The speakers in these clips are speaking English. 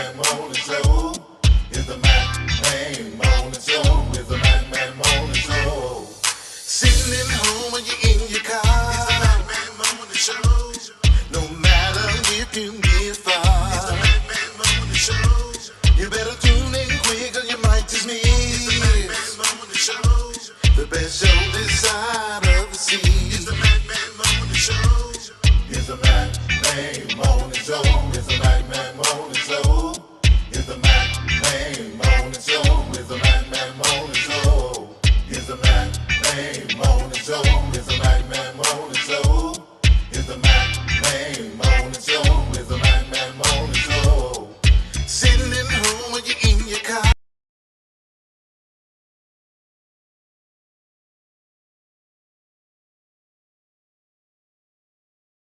Man Morning Show. It's the Mac Man Morning Show. It's the Mac Man Morning Show. Sitting at home when you're in your car. It's the Mac Man Morning Show. No matter if you get far. It's the Mac Man Morning Show. You better tune in quick or you might just miss. It's the Mac Man Morning Show. The best show this side of the sea. It's the Mac Man Morning Show. It's the Mac Man Morning Show. It's the Mac Man Morning Show. It's the Mac Man Morning Show. It's the Mac Man Morning Show. It's the Mac Man Morning Show. It's the Mac Man Morning Show. It's the Mac Man Morning Show. It's the Mac Man Morning Show. Sitting at home when you're in your car.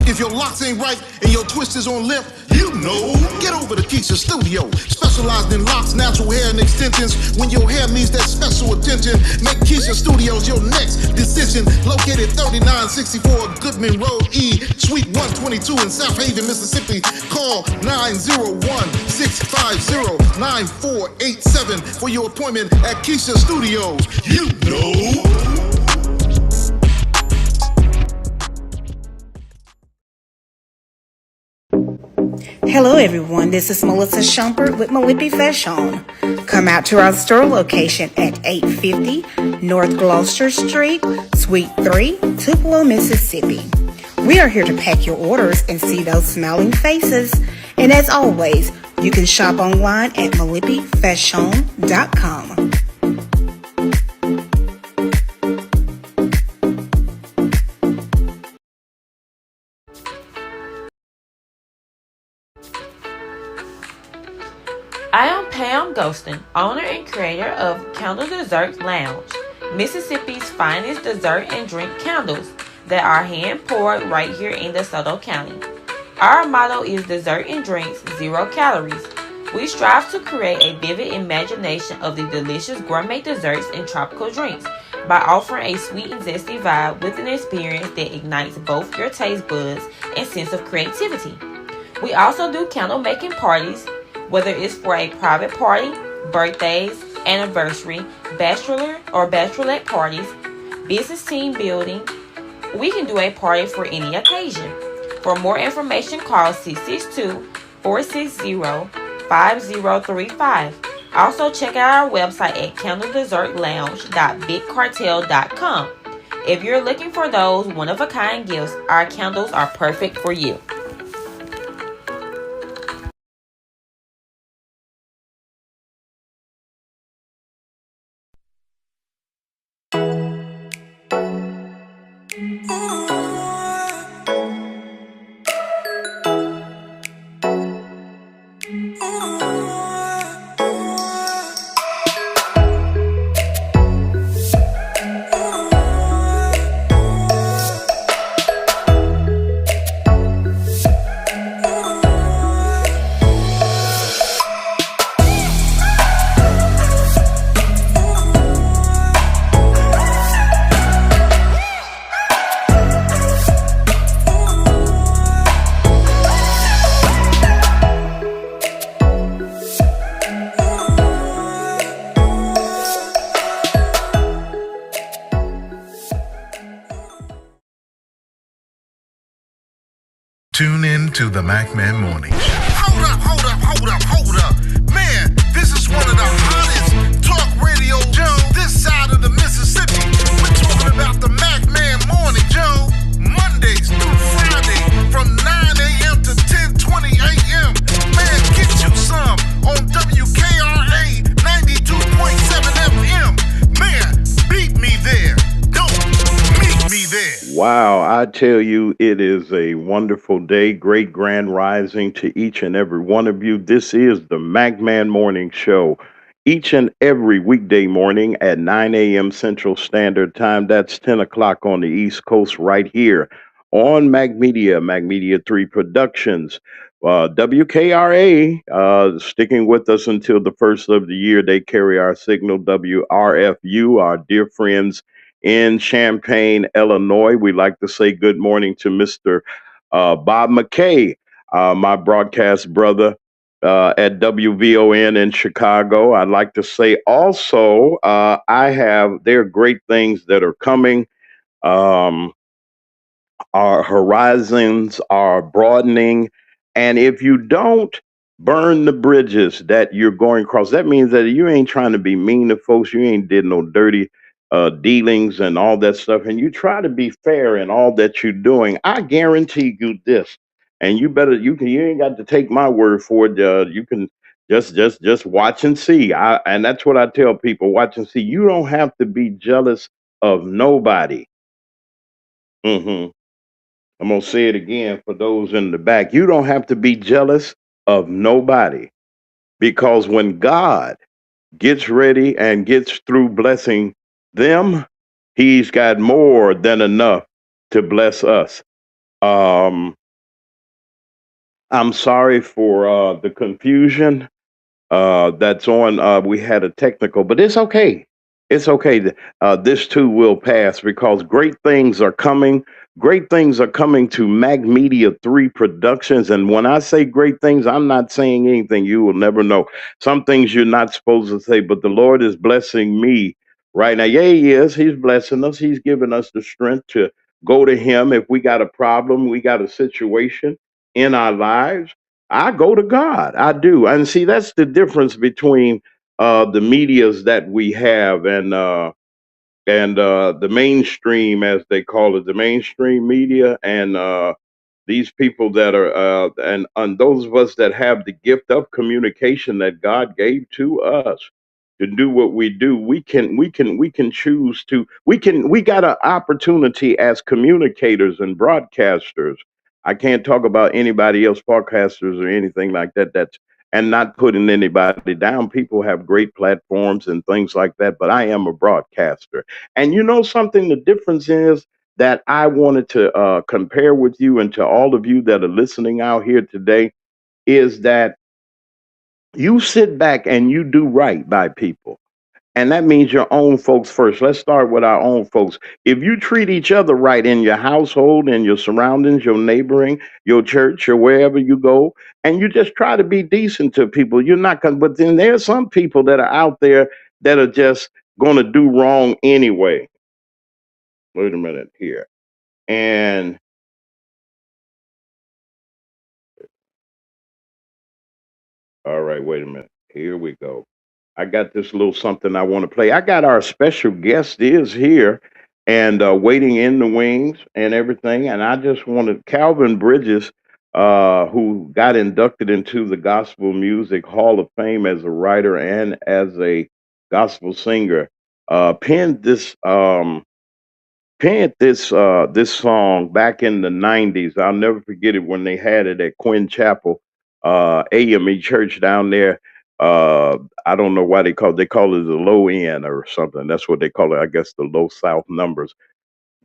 If your locks ain't right and your twist is on limp, you know. Get over to Keisha Studio. Specialized in locks, natural hair, and extensions. When your hair needs that special attention, make Keisha Studios your next decision. Located 3964 Goodman Road E, Suite 122 in South Haven, Mississippi. Call 901-650-9487 for your appointment at Keisha Studios. You know. Hello everyone, this is Melissa Shumpert with Malipi Fashion. Come out to our store location at 850 North Gloucester Street, Suite 3, Tupelo, Mississippi. We are here to pack your orders and see those smiling faces. And as always, you can shop online at malipifashion.com. I am Pam Ghostin, owner and creator of Candle Desserts Lounge, Mississippi's finest dessert and drink candles that are hand poured right here in DeSoto County. Our motto is dessert and drinks, 0 calories. We strive to create a vivid imagination of the delicious gourmet desserts and tropical drinks by offering a sweet and zesty vibe with an experience that ignites both your taste buds and sense of creativity. We also do candle making parties, whether it's for a private party, birthdays, anniversary, bachelor or bachelorette parties, business team building. We can do a party for any occasion. For more information, call 662-460-5035. Also, check out our website at candledessertlounge.bigcartel.com. If you're looking for those one-of-a-kind gifts, our candles are perfect for you. Tune in to the Mac Man Morning Show. Hold up. Man, this is one of the hottest talk radio shows this side of the Mississippi. We're talking about the Mac Man Morning Show, Mondays through Friday from 9 a.m. to 10:20 a.m. Man, get you some on WKRA 92.7 FM. Man, beat me there. Don't meet me there. Wow, I tell you, it is a wonderful day. Great grand rising to each and every one of you. This is the MacMan Morning Show. Each and every weekday morning at 9 a.m. Central Standard Time. That's 10 o'clock on the East Coast right here on Media 3 Productions. WKRA sticking with us until the first of the year. They carry our signal, WRFU, our dear friends in Champaign, Illinois. We like to say good morning to Mr. Bob McKay, my broadcast brother, at WVON in Chicago. I'd like to say also, there are great things that are coming. Um, our horizons are broadening. And if you don't burn the bridges that you're going across, that means that you ain't trying to be mean to folks. You ain't did no dirty dealings and all that stuff. And you try to be fair in all that you're doing. I guarantee you this. And you ain't got to take my word for it. You can just watch and see. And that's what I tell people, watch and see. You don't have to be jealous of nobody. Hmm. I'm going to say it again for those in the back. You don't have to be jealous of nobody, because when God gets ready and gets through blessing them, he's got more than enough to bless us. Um, I'm sorry for the confusion that's on. We had a technical, but it's okay. It's okay. This too will pass, because great things are coming. Great things are coming to Mag Media 3 Productions. And when I say great things, I'm not saying anything you will never know. Some things you're not supposed to say, but the Lord is blessing me right now. Yeah, he is. He's blessing us. He's giving us the strength to go to him if we got a problem, we got a situation in our lives. I go to God. I do. And see, that's the difference between the medias that we have and the mainstream, as they call it, the mainstream media, and these people that are and those of us that have the gift of communication that God gave to us to do what we do. We can choose to. We got an opportunity as communicators and broadcasters. I can't talk about anybody else, podcasters or anything like that. That's and not putting anybody down. People have great platforms and things like that, but I am a broadcaster. And you know something? The difference is that I wanted to compare with you and to all of you that are listening out here today is that you sit back and you do right by people. And that means your own folks first. Let's start with our own folks. If you treat each other right in your household, in your surroundings, your neighboring, your church, or wherever you go, and you just try to be decent to people, you're not going to. But then there's some people that are out there that are just going to do wrong anyway. Wait a minute here. And all right, wait a minute. Here we go. I got this little something I want to play. I got our special guest is here and waiting in the wings and everything. And I just wanted Calvin Bridges, who got inducted into the Gospel Music Hall of Fame as a writer and as a gospel singer, penned this song back in the 90s. I'll never forget it when they had it at Quinn Chapel AME Church down there. I don't know why they call it the low end or something. That's what they call it. I guess the low south numbers.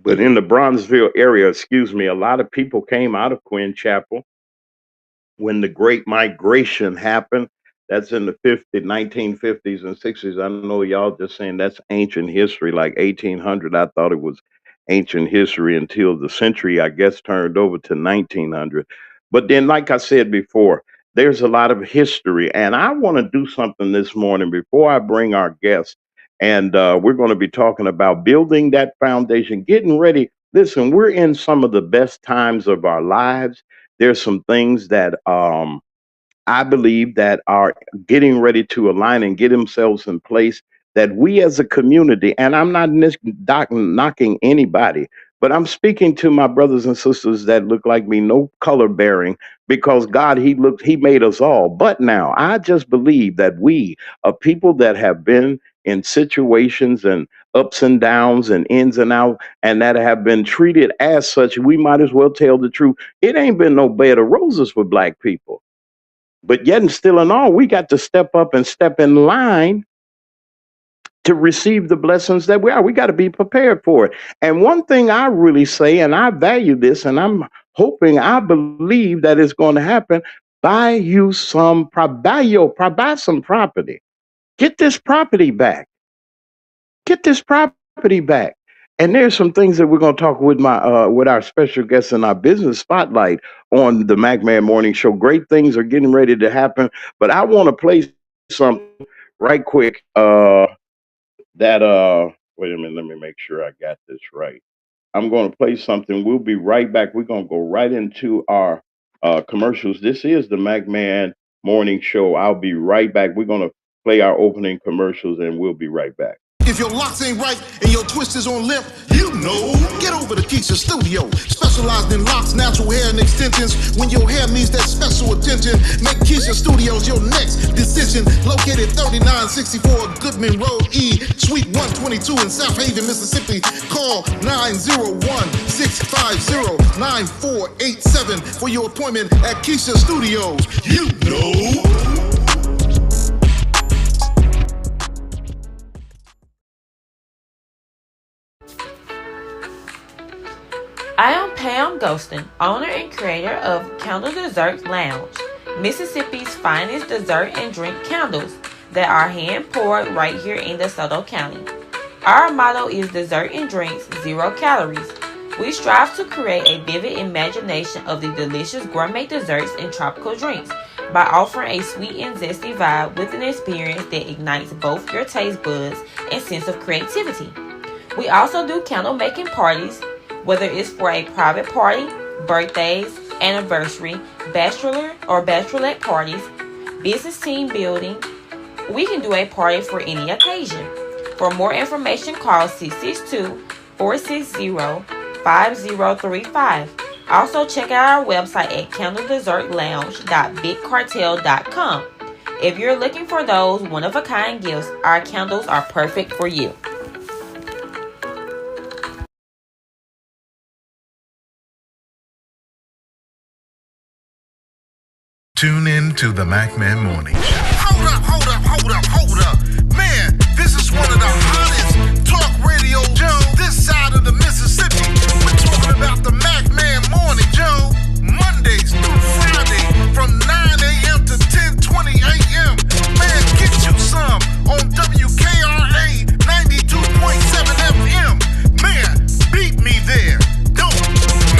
But in the Bronzeville area, excuse me, a lot of people came out of Quinn Chapel when the Great Migration happened. That's in the 1950s and 60s. I know y'all just saying that's ancient history, like 1800. I thought it was ancient history until the century, I guess, turned over to 1900. But then, like I said before, there's a lot of history. And I want to do something this morning before I bring our guest. And we're going to be talking about building that foundation, getting ready. Listen, we're in some of the best times of our lives. There's some things that I believe that are getting ready to align and get themselves in place that we as a community, and I'm not knocking anybody, but I'm speaking to my brothers and sisters that look like me, no color bearing, because God, He made us all. But now I just believe that we are people that have been in situations and ups and downs and ins and outs, and that have been treated as such. We might as well tell the truth. It ain't been no bed of roses for black people. But yet and still in all, we got to step up and step in line to receive the blessings that we are. We got to be prepared for it. And one thing I really say, and I value this, and I'm hoping, I believe that it's going to happen. Buy some property. Get this property back. Get this property back. And there's some things that we're going to talk with our special guests in our business spotlight on the Mac Man Morning Show. Great things are getting ready to happen, but I want to play something right quick. That Wait a minute, let me make sure I got this right. I'm going to play something. We'll be right back. We're going to go right into our commercials. This is the Mac Man Morning Show. I'll be right back. We're going to play our opening commercials, and we'll be right back. If your locks ain't right and your twist is on limp, you know. Get over to Keisha Studio. Specialized in locks, natural hair, and extensions. When your hair needs that special attention, make Keisha Studios your next decision. Located 3964 Goodman Road E, Suite 122 in South Haven, Mississippi. Call 901-650-9487 for your appointment at Keisha Studios. You know. I am Pam Ghostin, owner and creator of Candle Desserts Lounge, Mississippi's finest dessert and drink candles that are hand poured right here in DeSoto County. Our motto is dessert and drinks, 0 calories. We strive to create a vivid imagination of the delicious gourmet desserts and tropical drinks by offering a sweet and zesty vibe with an experience that ignites both your taste buds and sense of creativity. We also do candle making parties, whether it's for a private party, birthdays, anniversary, bachelor or bachelorette parties, business team building. We can do a party for any occasion. For more information, call 662-460-5035. Also, check out our website at candledessertlounge.bigcartel.com. If you're looking for those one-of-a-kind gifts, our candles are perfect for you. Tune in to the Mac Man Morning Show. Hold up. Man, this is one of the hottest talk radio shows this side of the Mississippi. We're talking about the Mac Man Morning Show. Mondays through Friday from 9 a.m. to 10:20 a.m. Man, get you some on WKRA 92.7 FM. Man, beat me there. Don't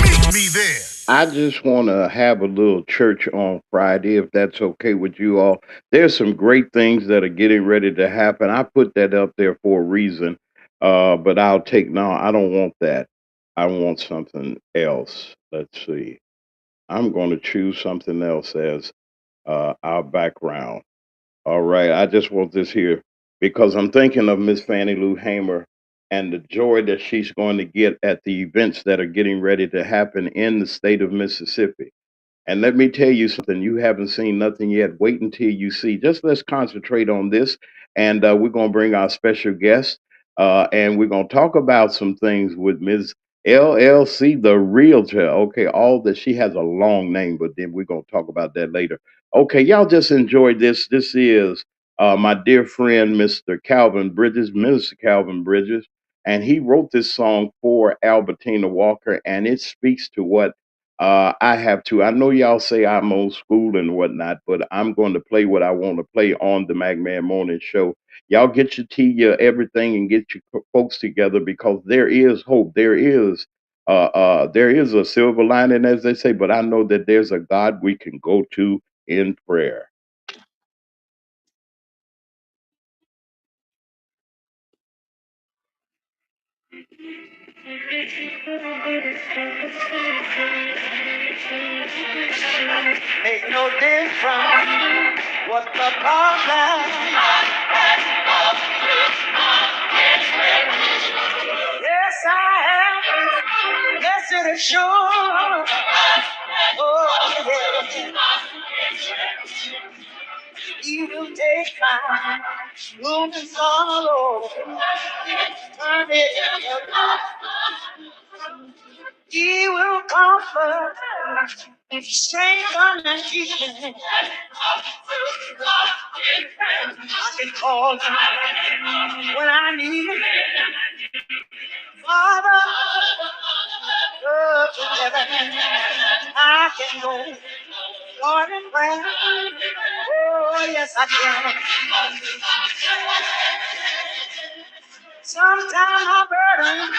meet me there. I just want to have a little church on Friday, if that's okay with you all. There's some great things that are getting ready to happen. I put that up there for a reason, but no, I don't want that. I want something else. Let's see. I'm going to choose something else as our background. All right. I just want this here because I'm thinking of Miss Fannie Lou Hamer and the joy that she's going to get at the events that are getting ready to happen in the state of Mississippi. And let me tell you something, you haven't seen nothing yet. Wait until you see. Just let's concentrate on this. And we're going to bring our special guest. And we're going to talk about some things with Ms. LLC, the realtor. Okay, all that she has a long name, but then we're going to talk about that later. Okay, y'all just enjoy this. This is my dear friend, Mr. Calvin Bridges, Minister Calvin Bridges. And he wrote this song for Albertina Walker. And it speaks to what I have to. I know y'all say I'm old school and whatnot, but I'm going to play what I want to play on the Magman Morning Show. Y'all get your tea, your everything, and get your folks together because there is hope. There is a silver lining, as they say. But I know that there's a God we can go to in prayer. Make no difference what the problem. Yes, I am. Yes, it is sure. Oh, yeah. He will take my wounds all over. Turn it around. He will comfort and strengthen and keep me. I can call him when I need him. Father, up in heaven, I can go. Lord in prayer. Oh, yes, I can. Sometimes my burden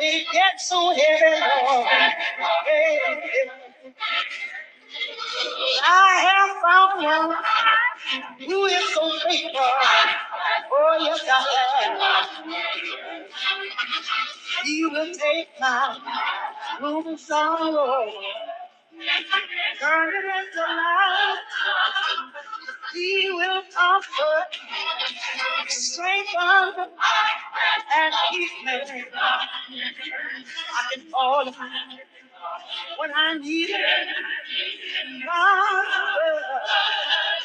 it gets so heavy, Lord. Hey, I have found one who is so faithful. Oh, yes, I have. He will take my gloomy sorrow, turn it into light. He will comfort, strengthen, and keep me. I can call him when I need it. God,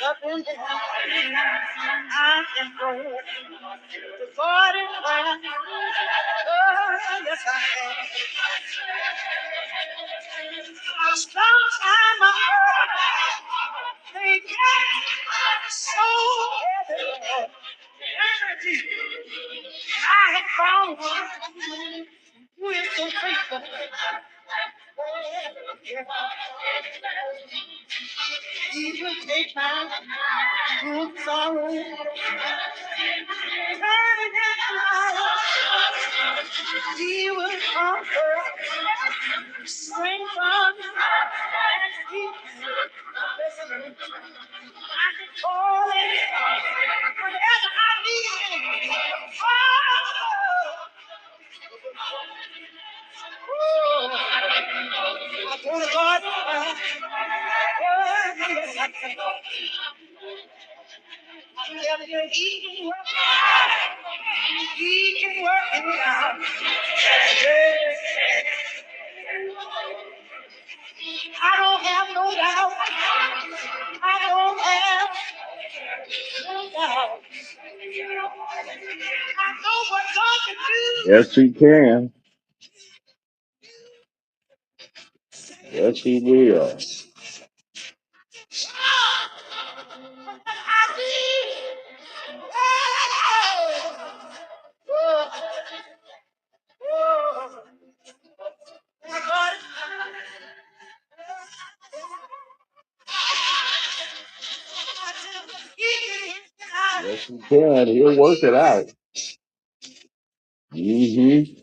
up in there, I can go to God in prayer. Oh, yes, I can. Sometimes I hurt, they get so heavy. I have found one who is so faithful. He will take my good sorrow, turn it into light. He will comfort, strengthen, and keep me. Listen, I can call it whenever I need it. Oh, I told God, yes, I can. Tell you, he can work it out. Yes. I don't have no doubt. I don't have no doubt. I know what God can do. Yes, he can. Yes, he will. I need. Oh, oh, my God. Yes, he can. He'll work it out. Mm-hmm.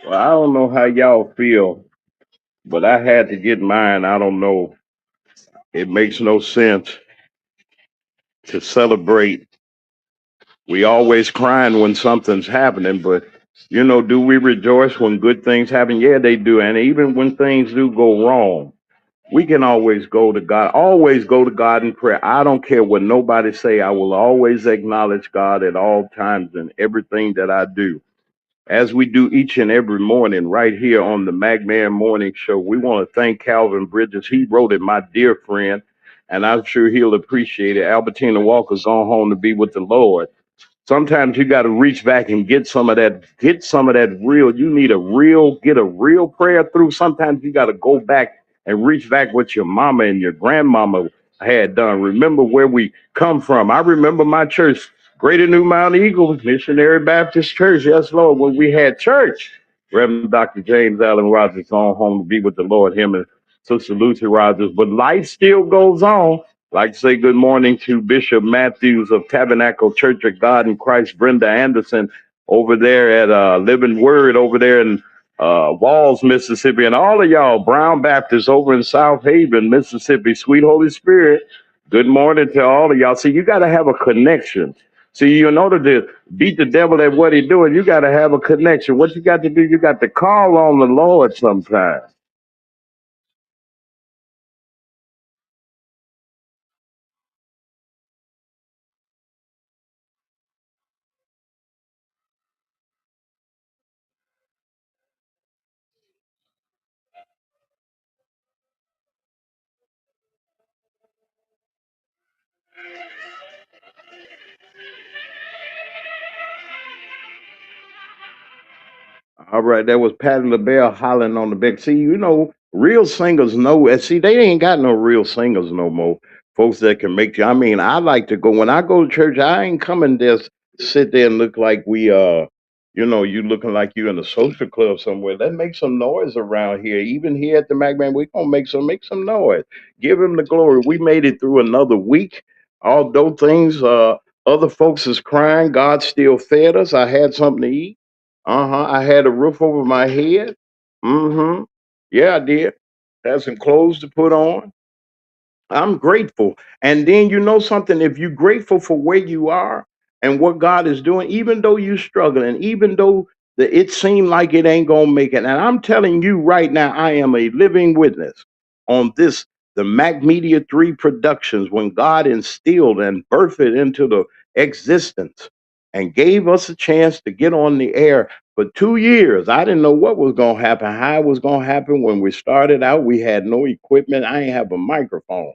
Well, I don't know how y'all feel, but I had to get mine. I don't know. It makes no sense to celebrate. We always crying when something's happening, but do we rejoice when good things happen? Yeah, they do. And even when things do go wrong, we can always go to God. Always go to God in prayer. I don't care what nobody say. I will always acknowledge God at all times in everything that I do. As we do each and every morning right here on the Magman Morning Show, we want to thank Calvin Bridges. He wrote it, my dear friend, and I'm sure he'll appreciate it. Albertina Walker's gone home to be with the Lord. Sometimes you got to reach back and get some of that, real. You need get a real prayer through. Sometimes you got to go back and reach back what your mama and your grandmama had done. Remember where we come from. I remember my church, Greater New Mount Eagle Missionary Baptist Church. Yes, Lord, when we had church. Reverend Dr. James Allen Rogers gone home to be with the Lord, him and Sister Lucy Rogers. But life still goes on. Like to say good morning to Bishop Matthews of Tabernacle Church of God in Christ, Brenda Anderson over there at Living Word over there in Walls, Mississippi, and all of y'all Brown Baptists over in South Haven, Mississippi. Sweet Holy Spirit, good morning to all of y'all. See, you got to have a connection. See, in order to beat the devil at what he's doing, you got to have a connection. What you got to do, you got to call on the Lord sometimes. All right, that was Patti LaBelle hollering on the back. See, real singers know. And see, they ain't got no real singers no more. Folks that can make you. I mean, I like to go when I go to church. I ain't coming there sit there and look like we You know, you looking like you in a social club somewhere. Let's make some noise around here. Even here at the McMahon, we gonna make some noise. Give him the glory. We made it through another week. Although things other folks is crying, God still fed us. I had something to eat. I had a roof over my head. Mm-hmm. Yeah, I did. Had some clothes to put on. I'm grateful. And then you know something, if you're grateful for where you are and what God is doing, even though you're struggling, even though it seemed like it ain't gonna make it. And I'm telling you right now, I am a living witness on this, the Mac Media 3 Productions, when God instilled and birthed it into the existence and gave us a chance to get on the air for 2 years. I didn't know what was gonna happen, how it was gonna happen. When we started out, we had no equipment. I ain't have a microphone.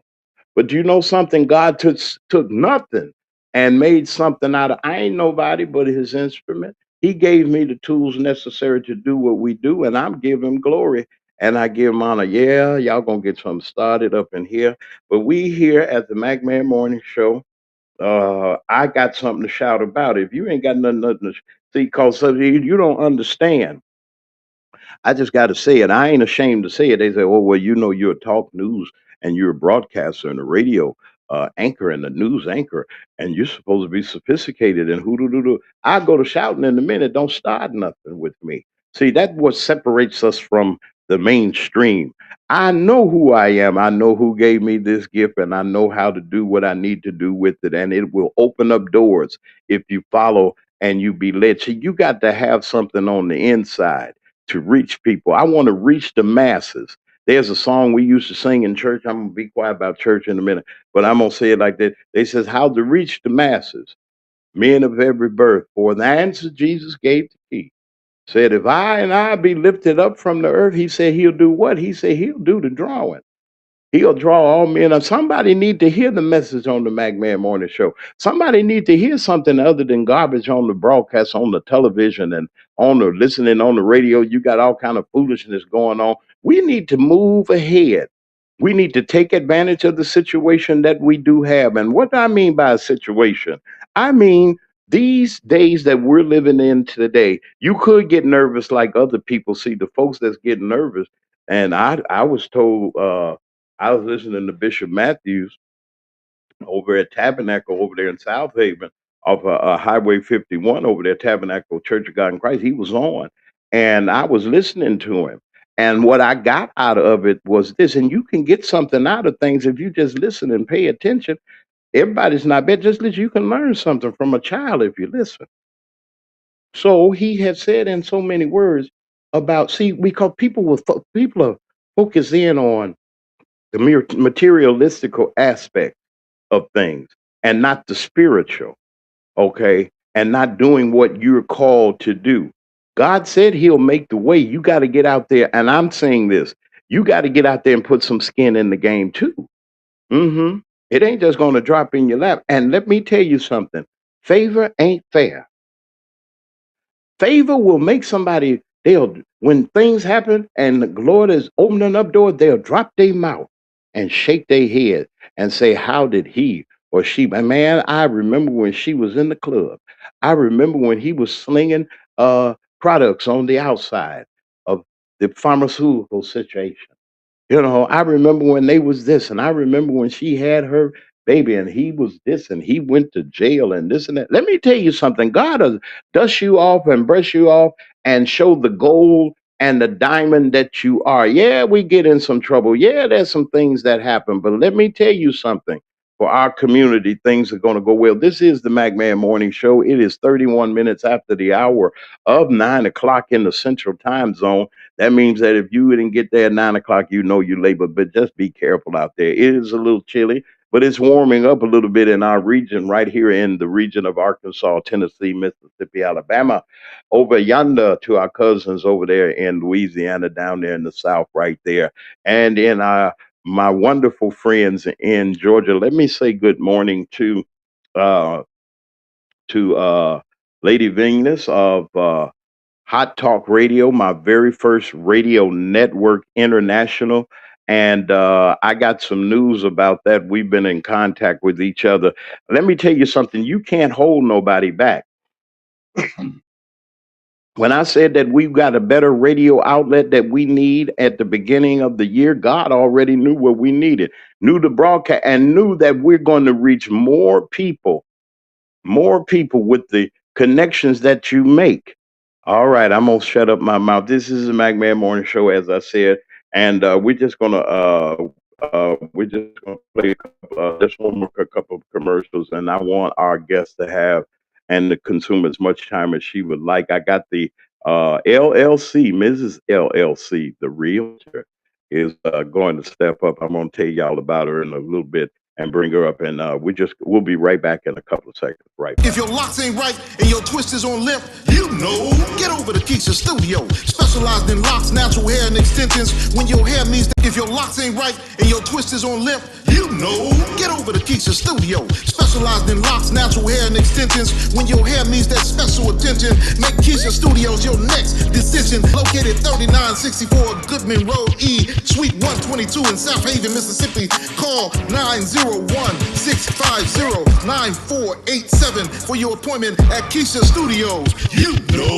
But you know something? God took nothing and made something out of. I ain't nobody but His instrument. He gave me the tools necessary to do what we do, and I'm giving Him glory and I give Him honor. Yeah, y'all gonna get something started up in here, but we here at the McMahon Morning Show. I got something to shout about. If you ain't got nothing to see, cause you don't understand. I just got to say it. I ain't ashamed to say it. They say, "Oh, well, you know, you're a talk news and you're a broadcaster and a radio anchor and a news anchor, and you're supposed to be sophisticated and who do do do." I go to shouting in a minute. Don't start nothing with me. See, that's what separates us from the mainstream. I know who I am. I know who gave me this gift, and I know how to do what I need to do with it. And it will open up doors if you follow and you be led. See, you got to have something on the inside to reach people. I want to reach the masses. There's a song we used to sing in church. I'm gonna be quiet about church in a minute, but I'm gonna say it like that. They says how to reach the masses, men of every birth. For the answer Jesus gave the key. Said, if I and I be lifted up from the earth, he said he'll do what? He said he'll do the drawing. He'll draw all men up. Somebody need to hear the message on the McMahon Morning Show. Somebody need to hear something other than garbage on the broadcast, on the television, and on the listening on the radio. You got all kind of foolishness going on. We need to move ahead. We need to take advantage of the situation that we do have. And what I mean by a situation, I mean these days that we're living in today, you could get nervous like other people. See, the folks that's getting nervous, and I was told I was listening to Bishop Matthews over at Tabernacle over there in South Haven off Highway 51 over there, Tabernacle Church of God in Christ. He was on, and I was listening to him. And what I got out of it was this, and you can get something out of things if you just listen and pay attention. Everybody's not bad. Just listen. You can learn something from a child if you listen. So he had said in so many words about, see, because people are focused in on the mere materialistical aspect of things and not the spiritual, okay? And not doing what you're called to do. God said he'll make the way. You got to get out there. And I'm saying this, you got to get out there and put some skin in the game too. Mm-hmm. It ain't just going to drop in your lap. And let me tell you something, favor ain't fair. Favor will make somebody, they'll, when things happen and the Lord is opening up doors, they'll drop their mouth and shake their head and say, how did he or she? And man, I remember when she was in the club. I remember when he was slinging products on the outside of the pharmaceutical situation. You know, I remember when they was this, and I remember when she had her baby, and he was this, and he went to jail, and this and that. Let me tell you something. God will dust you off and brush you off and show the gold and the diamond that you are. Yeah, we get in some trouble. Yeah, there's some things that happen, but let me tell you something. For our community, things are going to go well. This is the McMahon Morning Show. It is 31 minutes after the hour of 9 o'clock in the Central Time Zone. That means that if you didn't get there at 9 o'clock, you know you labor, but just be careful out there. It is a little chilly, but it's warming up a little bit in our region, right here in the region of Arkansas, Tennessee, Mississippi, Alabama, over yonder to our cousins over there in Louisiana, down there in the South, right there, and in my wonderful friends in Georgia. Let me say good morning uh, to Lady Venus of Hot Talk Radio, my very first radio network international. And I got some news about that. We've been in contact with each other. Let me tell you something. You can't hold nobody back. When I said that we've got a better radio outlet that we need at the beginning of the year, God already knew what we needed, knew the broadcast, and knew that we're going to reach more people with the connections that you make. All right, I'm gonna shut up my mouth. This is the McMahon Morning Show, as I said, and we're just gonna play just one more a couple of commercials, and I want our guests to have and to consume as much time as she would like. I got the LLC, Mrs. LLC, the realtor, is going to step up. I'm gonna tell y'all about her in a little bit and bring her up. And we'll be right back in a couple of seconds. Right back. If your locks ain't right and your twist is on limp, you know, get over to Keisha Studio. Specialized in locks, natural hair, and extensions. When your hair needs, if your locks ain't right and your twist is on limp, you know, get over to Keisha Studio. Specialized in locks, natural hair, and extensions. When your hair needs that special attention, make Keisha Studios your next decision. Located 3964 Goodman Road E, Suite 122 in South Haven, Mississippi. Call 901-650-9487 for your appointment at Keisha Studios. You know.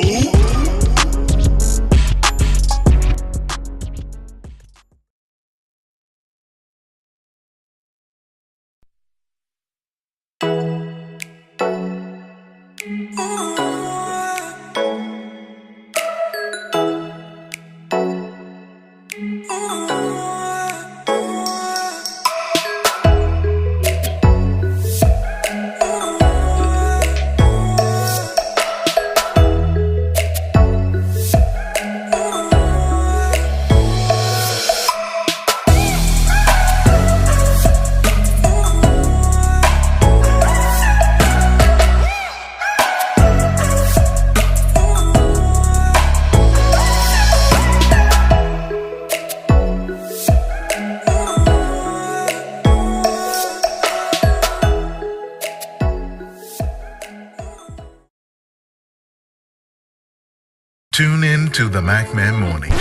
Tune in to the McMahon Morning Show.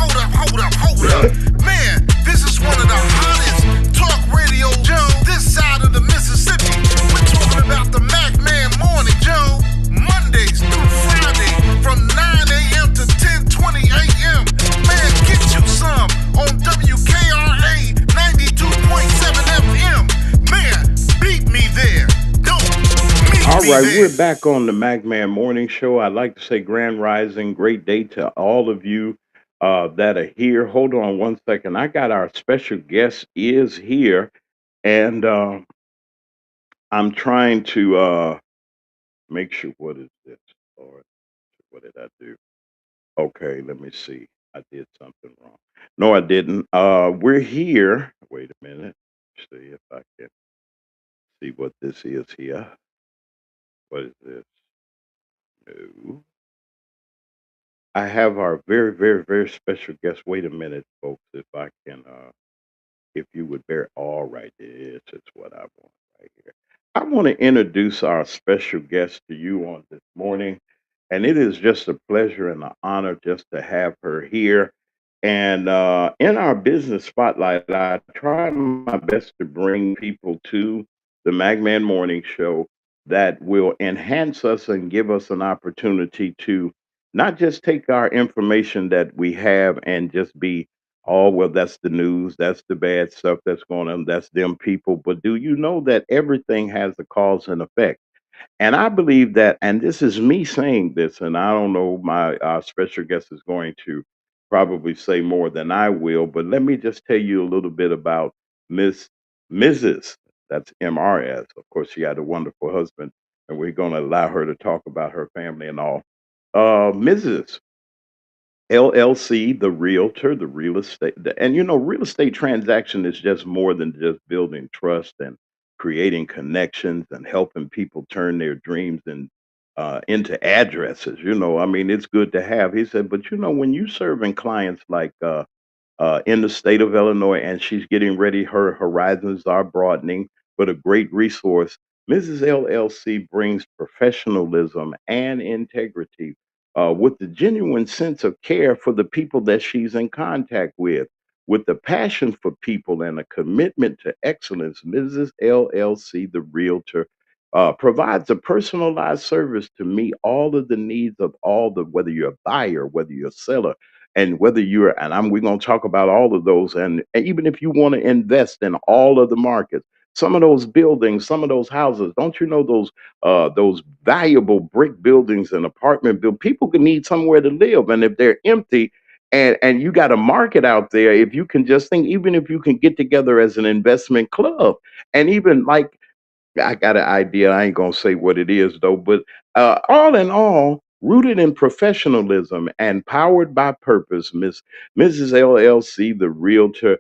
Hold up. Man, this is one of the hottest talk radio shows this side of the Mississippi. We're talking about the McMahon Morning Show, Mondays through Friday from 9 a.m. to 10:20 a.m. Man, get you some on WKRA 92.7 FM. Man, beat me there. All right, we're back on the McMahon Morning Show. I'd like to say grand rising, great day to all of you that are here. Hold on one second. I got our special guest is here, and I'm trying to make sure. What is this? Lord, what did I do? Okay, let me see. I did something wrong. No, I didn't. We're here. Wait a minute. See if I can see what this is here. What is this? No. I have our very, very, very special guest. Wait a minute, folks, if I can, if you would bear, all right, this is what I want right here. I want to introduce our special guest to you on this morning, and it is just a pleasure and an honor just to have her here. And in our business spotlight, I try my best to bring people to the McMahon Morning Show that will enhance us and give us an opportunity to not just take our information that we have and just be, oh, well, that's the news, that's the bad stuff that's going on, that's them people. But do you know that everything has a cause and effect? And I believe that, and this is me saying this, and I don't know, my special guest is going to probably say more than I will, but let me just tell you a little bit about Miss Mrs. That's MRS. Of course, she had a wonderful husband, and we're going to allow her to talk about her family and all. Mrs. LLC, the realtor, the real estate, and real estate transaction is just more than just building trust and creating connections and helping people turn their dreams into addresses. I mean, it's good to have. He said, but when you serving clients like in the state of Illinois, and she's getting ready. Her horizons are broadening, but a great resource. Mrs. LLC brings professionalism and integrity with the genuine sense of care for the people that she's in contact with the passion for people and a commitment to excellence. Mrs. LLC, the realtor, provides a personalized service to meet all of the needs of all the, whether you're a buyer, whether you're a seller, and whether you're, and we're going to talk about all of those. And even if you want to invest in all of the markets, some of those buildings, some of those houses, don't you know those valuable brick buildings and apartment build people can need somewhere to live, and if they're empty, and you got a market out there, if you can just think, even if you can get together as an investment club, and even like I got an idea. I ain't gonna say what it is though, but all in all, rooted in professionalism and powered by purpose, Mrs. LLC, the realtor,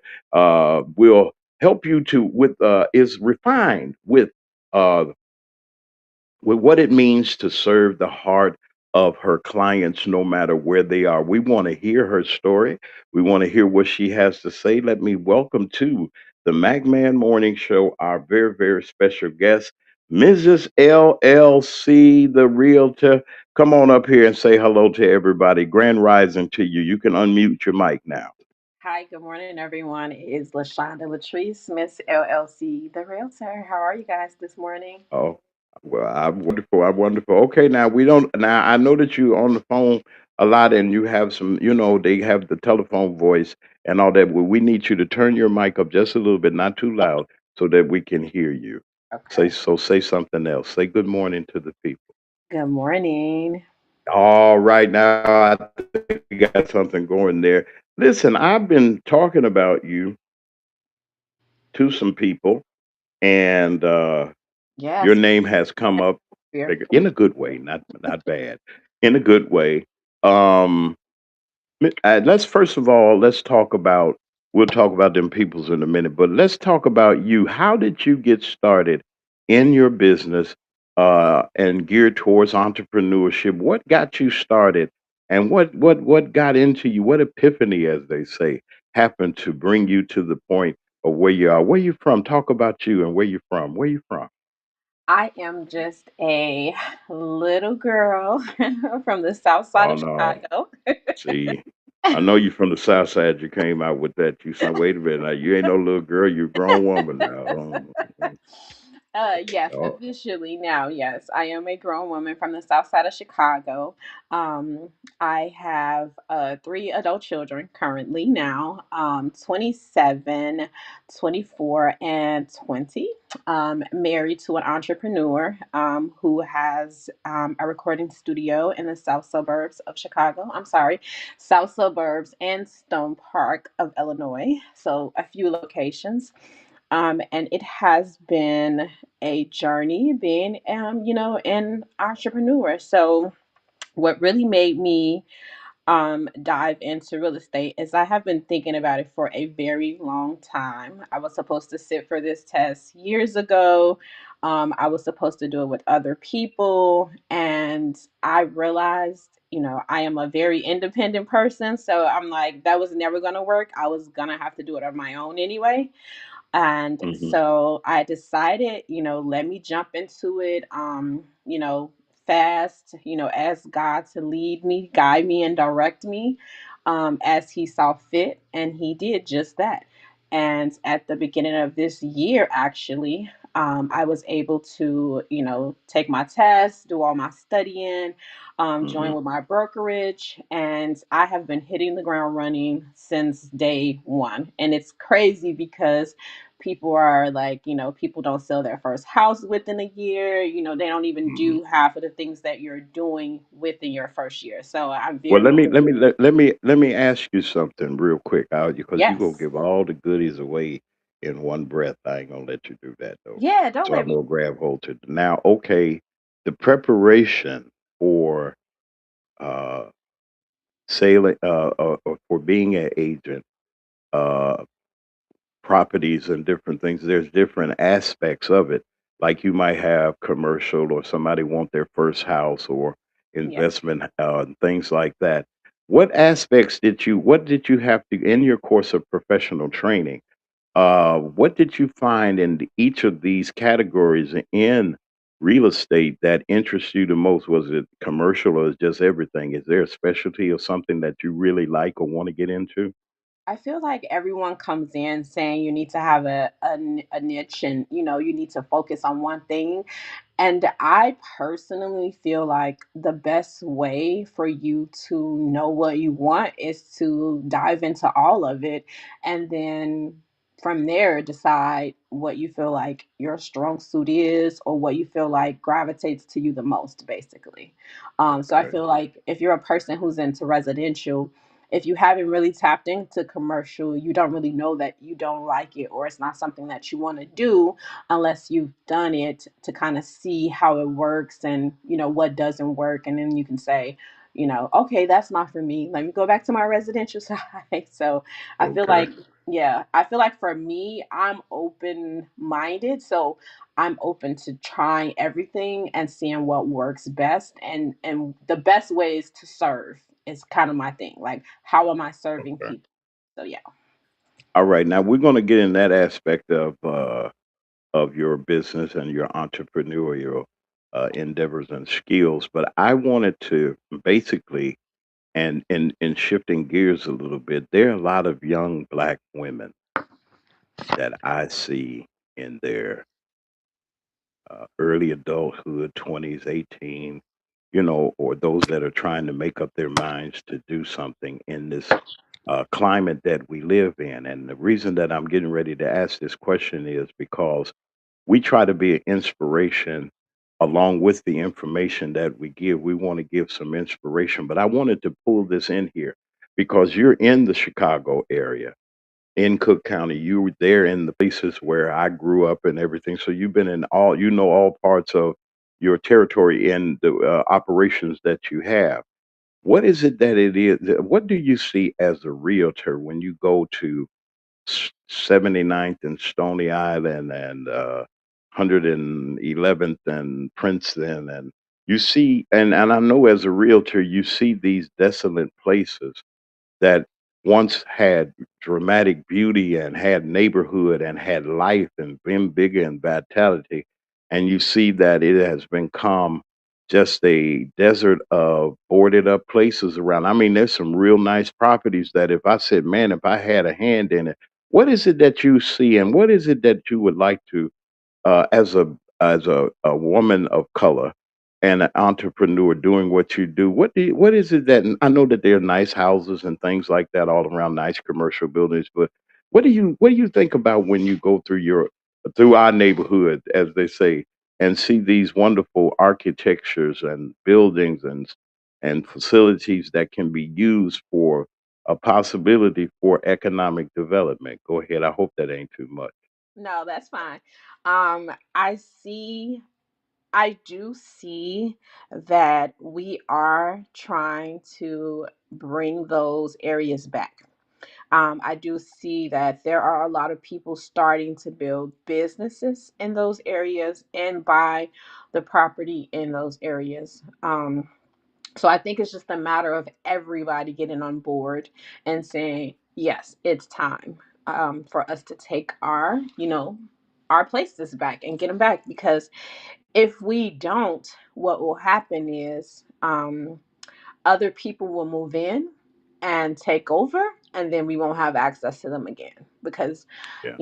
will help you to with is refined uh, with what it means to serve the heart of her clients no matter where they are. We want to hear her story. We want to hear what she has to say. Let me welcome to the Magman Morning Show our very, very special guest, Mrs. LLC, the realtor. Come on up here and say hello to everybody. Grand rising to you. You can unmute your mic now. Hi, good morning, everyone. It is LaShonda Latrice, Miss LLC, the Realtor. How are you guys this morning? Oh, well, I'm wonderful. I'm wonderful. Okay, now we don't. Now I know that you on the phone a lot, and you have some. They have the telephone voice and all that. Well, we need you to turn your mic up just a little bit, not too loud, so that we can hear you. Okay. Say something else. Say good morning to the people. Good morning. All right, now I think we got something going there. Listen, I've been talking about you to some people, and your Yes, name has come up here. in a good way, not bad, in a good way. Um, let's first of all let's talk about. We'll talk about them peoples in a minute, but let's talk about you. How did you get started in your business and geared towards entrepreneurship? What got you started, and what got into you? What epiphany, as they say, happened to bring you to the point of where you are? Where you from? Talk about you and where you from. Where you from? I am just a little girl from the south side Oh of no. Chicago. See, I know you from the South Side. You came out with that. You said, "Wait a minute, now you ain't no little girl. You a grown woman now." Yes, Oh, officially now, yes. I am a grown woman from the south side of Chicago. I have three adult children currently now, 27, 24, and 20. Married to an entrepreneur who has a recording studio in the south suburbs of Chicago. I'm sorry, south suburbs and Stone Park of Illinois. So a few locations. And it has been a journey being, an entrepreneur. So, what really made me dive into real estate is I have been thinking about it for a very long time. I was supposed to sit for this test years ago. I was supposed to do it with other people, and I realized, I am a very independent person. So I'm like, that was never going to work. I was going to have to do it on my own anyway. And hmm so I decided, let me jump into it, fast, ask God to lead me, guide me, and direct me as He saw fit. And He did just that. And at the beginning of this year, actually, I was able to, take my tests, do all my studying, hmm join with my brokerage, and I have been hitting the ground running since day one. And it's crazy because people are like, people don't sell their first house within a year. They don't even hmm do half of the things that you're doing within your first year. So I'm Well, very, let me ask you something real quick, because you gonna yes. give all the goodies away in one breath. I ain't gonna let you do that though. Yeah, don't So let I'm me. gonna grab hold to now. Okay, the preparation for uh, sailing, for being an agent. Uh, Properties and different things. There's different aspects of it. Like you might have commercial or somebody want their first house or Yeah. investment, things like that. What did you have to, in your course of professional training, what did you find in each of these categories in real estate that interests you the most? Was it commercial or is just everything? Is there a specialty or something that you really like or want to get into? I feel like everyone comes in saying you need to have a niche, and you need to focus on one thing. And I personally feel like the best way for you to know what you want is to dive into all of it, and then from there decide what you feel like your strong suit is, or what you feel like gravitates to you the most, basically. So I Okay. feel like if you're a person who's into residential, if you haven't really tapped into commercial, you don't really know that you don't like it, or it's not something that you want to do unless you've done it to kind of see how it works, and what doesn't work, and then you can say, okay, that's not for me, let me go back to my residential side. So I feel Okay. like, yeah, I feel like for me, I'm open minded, so I'm open to trying everything and seeing what works best, and the best ways to serve is kind of my thing. Like, how am I serving Okay. people? So yeah. All right. Now we're going to get in that aspect of your business and your entrepreneurial endeavors and skills, but I wanted to basically, and in shifting gears a little bit, there are a lot of young black women that I see in their early adulthood, 20s, 18, or those that are trying to make up their minds to do something in this climate that we live in. And the reason that I'm getting ready to ask this question is because we try to be an inspiration along with the information that we give. We want to give some inspiration, but I wanted to pull this in here because you're in the Chicago area, in Cook County. You were there in the places where I grew up and everything. So you've been in all, all parts of your territory and the operations that you have. What is it that it is? What do you see as a realtor when you go to 79th and Stony Island and 111th and Princeton, and you see, and I know as a realtor, you see these desolate places that once had dramatic beauty and had neighborhood and had life and been bigger and vitality, and you see that it has become just a desert of boarded up places around. I mean, there's some real nice properties that if I said, man, if I had a hand in it, what is it that you see and what is it that you would like to as a woman of color and an entrepreneur doing what you do, what is it that, and I know that there are nice houses and things like that all around, nice commercial buildings, but what do you think about when you go through our neighborhood, as they say, and see these wonderful architectures and buildings and facilities that can be used for a possibility for economic development? Go ahead. I hope that ain't too much. No, that's fine. Um, I see, I do see that we are trying to bring those areas back. I do see that there are a lot of people starting to build businesses in those areas and buy the property in those areas. So I think it's just a matter of everybody getting on board and saying, yes, it's time for us to take our places back and get them back. Because if we don't, what will happen is other people will move in and take over, and then we won't have access to them again because Yeah.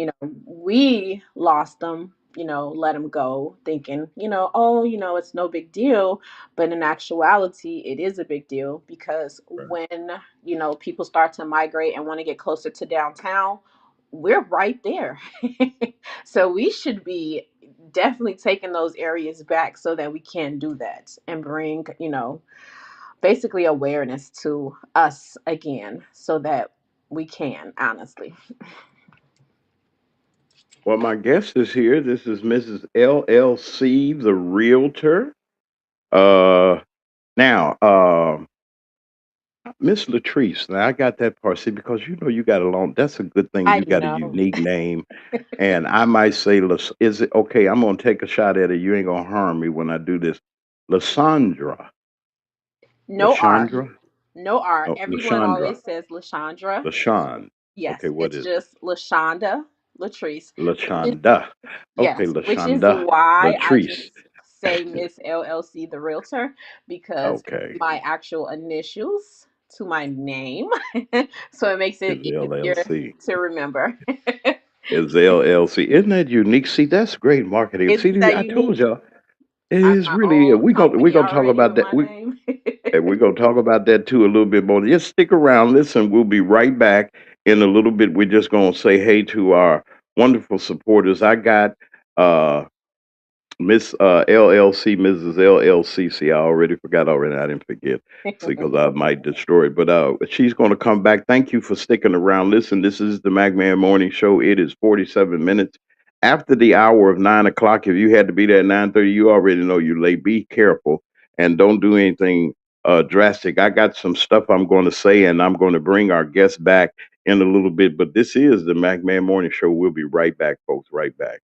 we lost them, let them go thinking, oh, it's no big deal. But in actuality, it is a big deal because Right. when, people start to migrate and want to get closer to downtown, we're right there. So we should be definitely taking those areas back so that we can do that and bring, basically awareness to us again so that we can, honestly. Well, my guest is here. This is Mrs. LLC, the realtor. Uh, now, Miss Latrice. Now, I got that part. See, because you got a long. That's a good thing. I You got a know. unique name, and I might say, is it okay? I'm gonna take a shot at it. You ain't gonna harm me when I do this. Lasandra, No R. Lashandra, No R. no, Everyone Lashandra, always says Lashandra. Lashawn. Okay, Yes, what it's is it? just Lashonda Latrice. Which is, Lashanda. Okay, yes, which is Lashanda why I just Latrice. say Miss LLC the realtor, because Okay. my actual initials. to my name, so it makes it Is easier LLC. to remember. Is LLC. Isn't that unique? See, that's great marketing. Isn't See, that I told unique? y'all it I'm is my really. own We're company gonna talk already about with that. my name. We're gonna talk about that too a little bit more. Just stick around. Listen, we'll be right back in a little bit. We're just gonna say hey to our wonderful supporters. I got uh Miss LLC, Mrs. LLC. See, I already forgot already. I didn't forget. See, because I might destroy it. But she's going to come back. Thank you for sticking around. Listen, this is the McMahon Morning Show. It is 47 minutes after the hour of 9 o'clock. If you had to be there at 9:30, you already know you late. Be careful and don't do anything drastic. I got some stuff I'm going to say, and I'm going to bring our guests back in a little bit. But this is the McMahon Morning Show. We'll be right back, folks. Right back.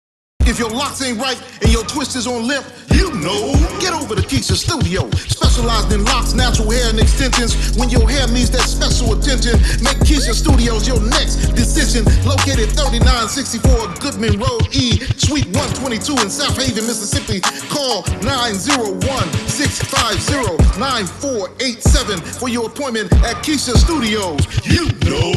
If your locks ain't right and your twist is on limp, you know. Get over to Keisha Studio. Specialized in locks, natural hair, and extensions. When your hair needs that special attention, make Keisha Studios your next decision. Located 3964 Goodman Road E, Suite 122 in South Haven, Mississippi. Call 901-650-9487 for your appointment at Keisha Studios. You know.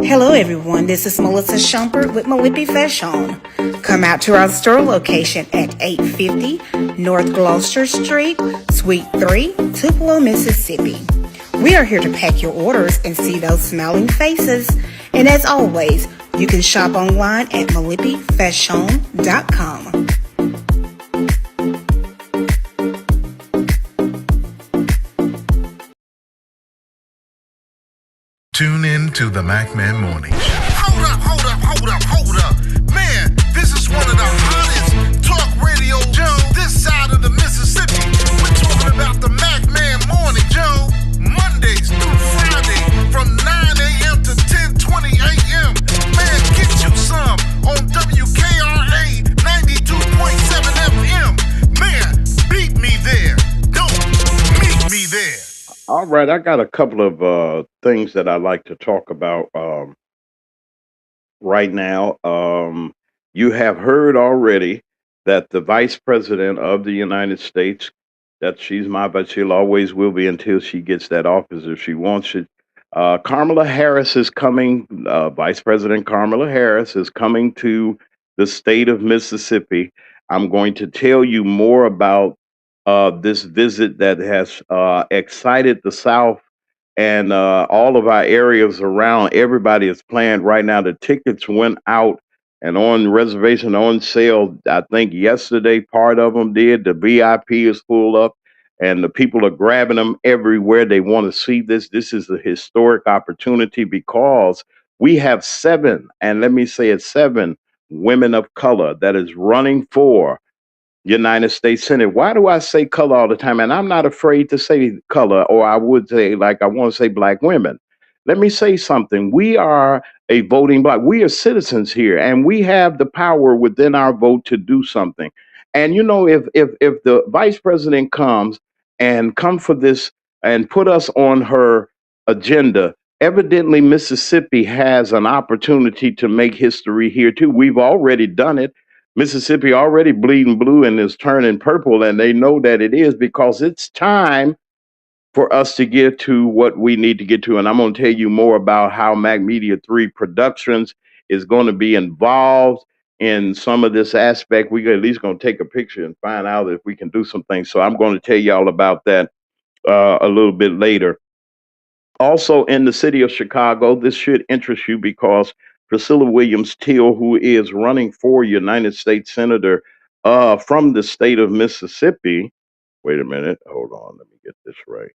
Hello, everyone. This is Melissa Shumpert with Malipi Fashion. Come out to our store location at 850 North Gloucester Street, Suite 3, Tupelo, Mississippi. We are here to pack your orders and see those smiling faces. And as always, you can shop online at malipifashion.com. Tune in to the McMahon Morning Show. Hold up. Man, this is one of the hottest talk radio shows this side of the Mississippi. We're talking about the McMahon Morning Show. Mondays through Friday from 9 a.m. to 10:20 a.m. Man, get you some on WKRA 92.7 FM. Man, beat me there. Don't meet me there. All right, I got a couple of things that I like to talk about right now. You have heard already that the Vice President of the United States, that but she'll always will be until she gets that office if she wants it. Kamala Harris is coming. Vice President Kamala Harris is coming to the state of Mississippi. I'm going to tell you more about this visit that has excited the South and all of our areas around. Everybody is planned right now. The tickets went out and on reservation on sale. I think yesterday part of them did. The VIP is full up, and the people are grabbing them everywhere. They want to see this. This is a historic opportunity because we have seven, and let me say it, seven women of color that is running for United States Senate. Why do I say color all the time? And I'm not afraid to say color, or I would say, like, I want to say black women. Let me say something. We are a voting bloc. We are citizens here, and we have the power within our vote to do something. And you know, if the vice president come for this and put us on her agenda, evidently Mississippi has an opportunity to make history here too. We've already done it. Mississippi already bleeding blue and is turning purple, and they know that it is because it's time for us to get to what we need to get to. And I'm going to tell you more about how Mac Media 3 Productions is going to be involved in some of this aspect. We at least going to take a picture and find out if we can do some things. So I'm going to tell you all about that a little bit later. Also in the city of Chicago, this should interest you because Priscilla Williams Teal, who is running for United States Senator from the state of Mississippi. Wait a minute. Hold on. Let me get this right.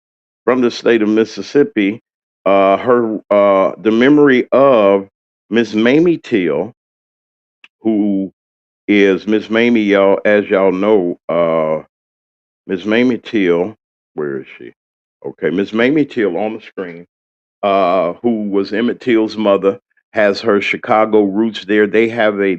From the state of Mississippi, the memory of Miss Mamie Teal, who is Miss Mamie, y'all, as y'all know, Miss Mamie Teal, where is she? Okay, Miss Mamie Teal on the screen, who was Emmett Till's mother, has her Chicago roots there. They have a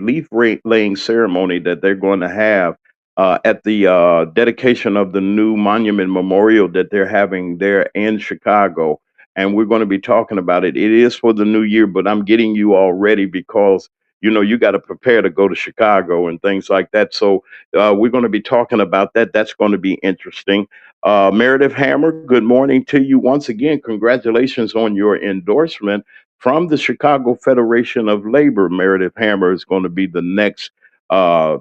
laying ceremony that they're going to have at the dedication of the new monument memorial that they're having there in Chicago. And we're going to be talking about it. It is for the new year, but I'm getting you all ready because you got to prepare to go to Chicago and things like that. So we're going to be talking about that. That's going to be interesting. Meredith Hammer, good morning to you once again. Congratulations on your endorsement from the Chicago Federation of Labor. Meredith Hammer is going to be uh,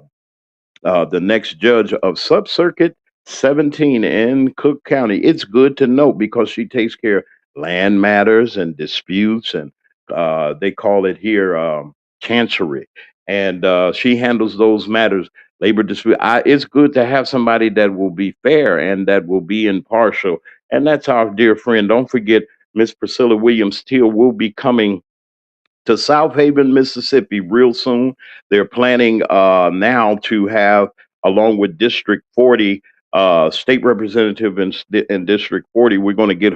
the next judge of Sub Circuit 17 in Cook County. It's good to know because she takes care of land matters and disputes, and they call it here chancery. And she handles those matters, labor dispute. It's good to have somebody that will be fair and that will be impartial. And that's our dear friend. Don't forget, Miss Priscilla Williams Teal will be coming to South Haven, Mississippi, real soon. They're planning now to have, along with District 40, state representative in District 40. We're going to get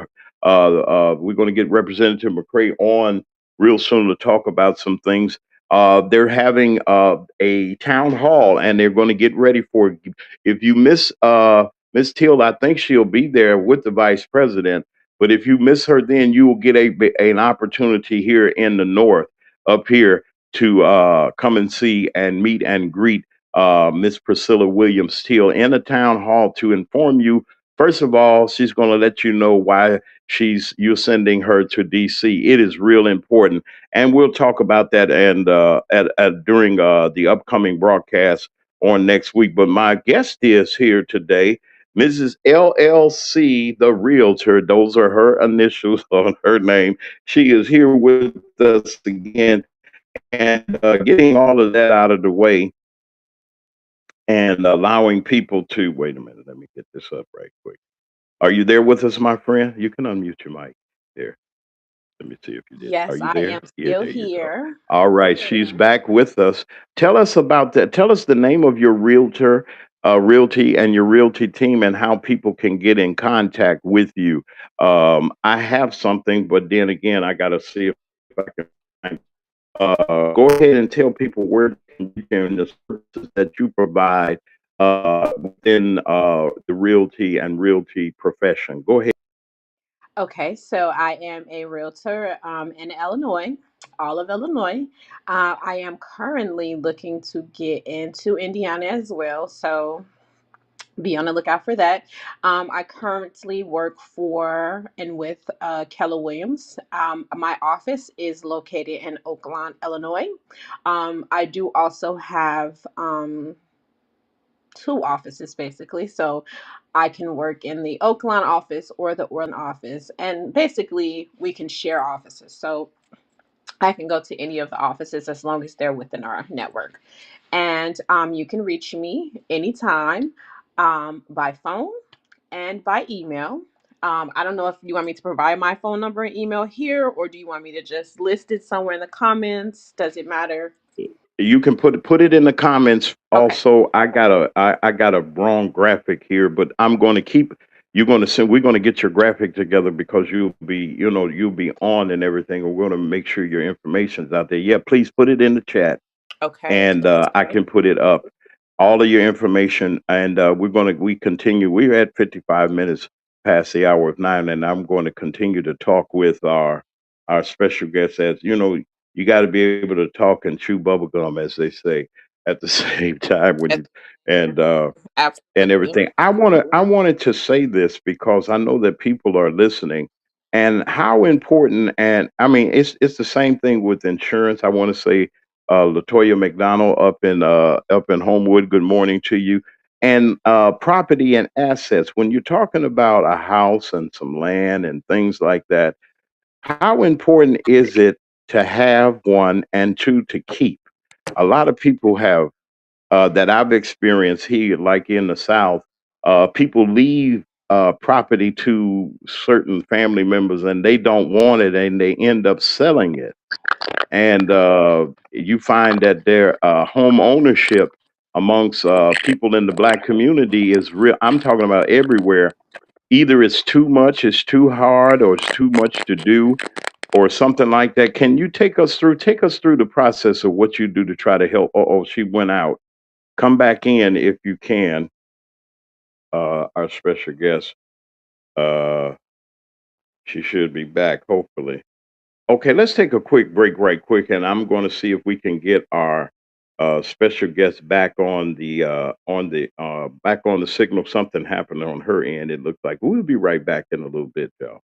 Representative McCray on real soon to talk about some things. They're having a town hall, and they're going to get ready for it. If you miss Miss Teal, I think she'll be there with the vice president. But if you miss her, then you will get an opportunity here in the north, up here, to come and see and meet and greet Miss Priscilla Williams Teal in the town hall to inform you. First of all, she's going to let you know why you're sending her to D.C. It is real important, and we'll talk about that and during the upcoming broadcast on next week. But my guest is here today, Mrs. LLC, the realtor. Those are her initials on her name. She is here with us again, and getting all of that out of the way and allowing people to wait a minute. Let me get this up right quick. Are you there with us, my friend? You can unmute your mic there. Let me see if you did. Are Yes, you I there? am Yeah, still there you go. here. All right, she's back with us. Tell us about that. Tell us the name of your realty, and your realty team, and how people can get in contact with you. I have something, but then again, I got to see if I can find. Go ahead and tell people where you can the services that you provide within the realty and realty profession. Go ahead. Okay, so I am a realtor in Illinois, all of Illinois. I am currently looking to get into Indiana as well, so be on the lookout for that. I currently work for and with Keller Williams. My office is located in Oakland, Illinois. I do also have two offices basically. So I can work in the Oakland office or the Orland office, and basically we can share offices. So I can go to any of the offices as long as they're within our network. And you can reach me anytime by phone and by email. I don't know if you want me to provide my phone number and email here, or do you want me to just list it somewhere in the comments? Does it matter? You can put it in the comments. Okay. Also, I got a wrong graphic here, but I'm going to keep. You're going to send. We're going to get your graphic together because you'll be on and everything. We're going to make sure your information's out there. Yeah, please put it in the chat, Okay. and I can put it up. All of your information, and we continue. We're at 55 minutes past the hour of 9, and I'm going to continue to talk with our special guest. As you know, you got to be able to talk and chew bubble gum, as they say, at the same time when you and Absolutely. everything. I wanted to say this because I know that people are listening, and how important. And I mean, it's the same thing with insurance. I want to say, Latoya McDonald up in Homewood. Good morning to you. And property and assets. When you're talking about a house and some land and things like that, how important is it to have one and two to keep? A lot of people have that I've experienced here, like in the South, people leave property to certain family members and they don't want it and they end up selling it. And you find that their home ownership amongst people in the black community is real. I'm talking about everywhere. Either it's too much, it's too hard, or it's too much to do, or something like that. Can you take us through the process of what you do to try to help? Oh, she went out. Come back in if you can, our special guest. Uh, she should be back, hopefully. Okay, let's take a quick break right quick, and I'm going to see if we can get our special guest back on the signal. Something happened on her end. It looks like we'll be right back in a little bit, y'all.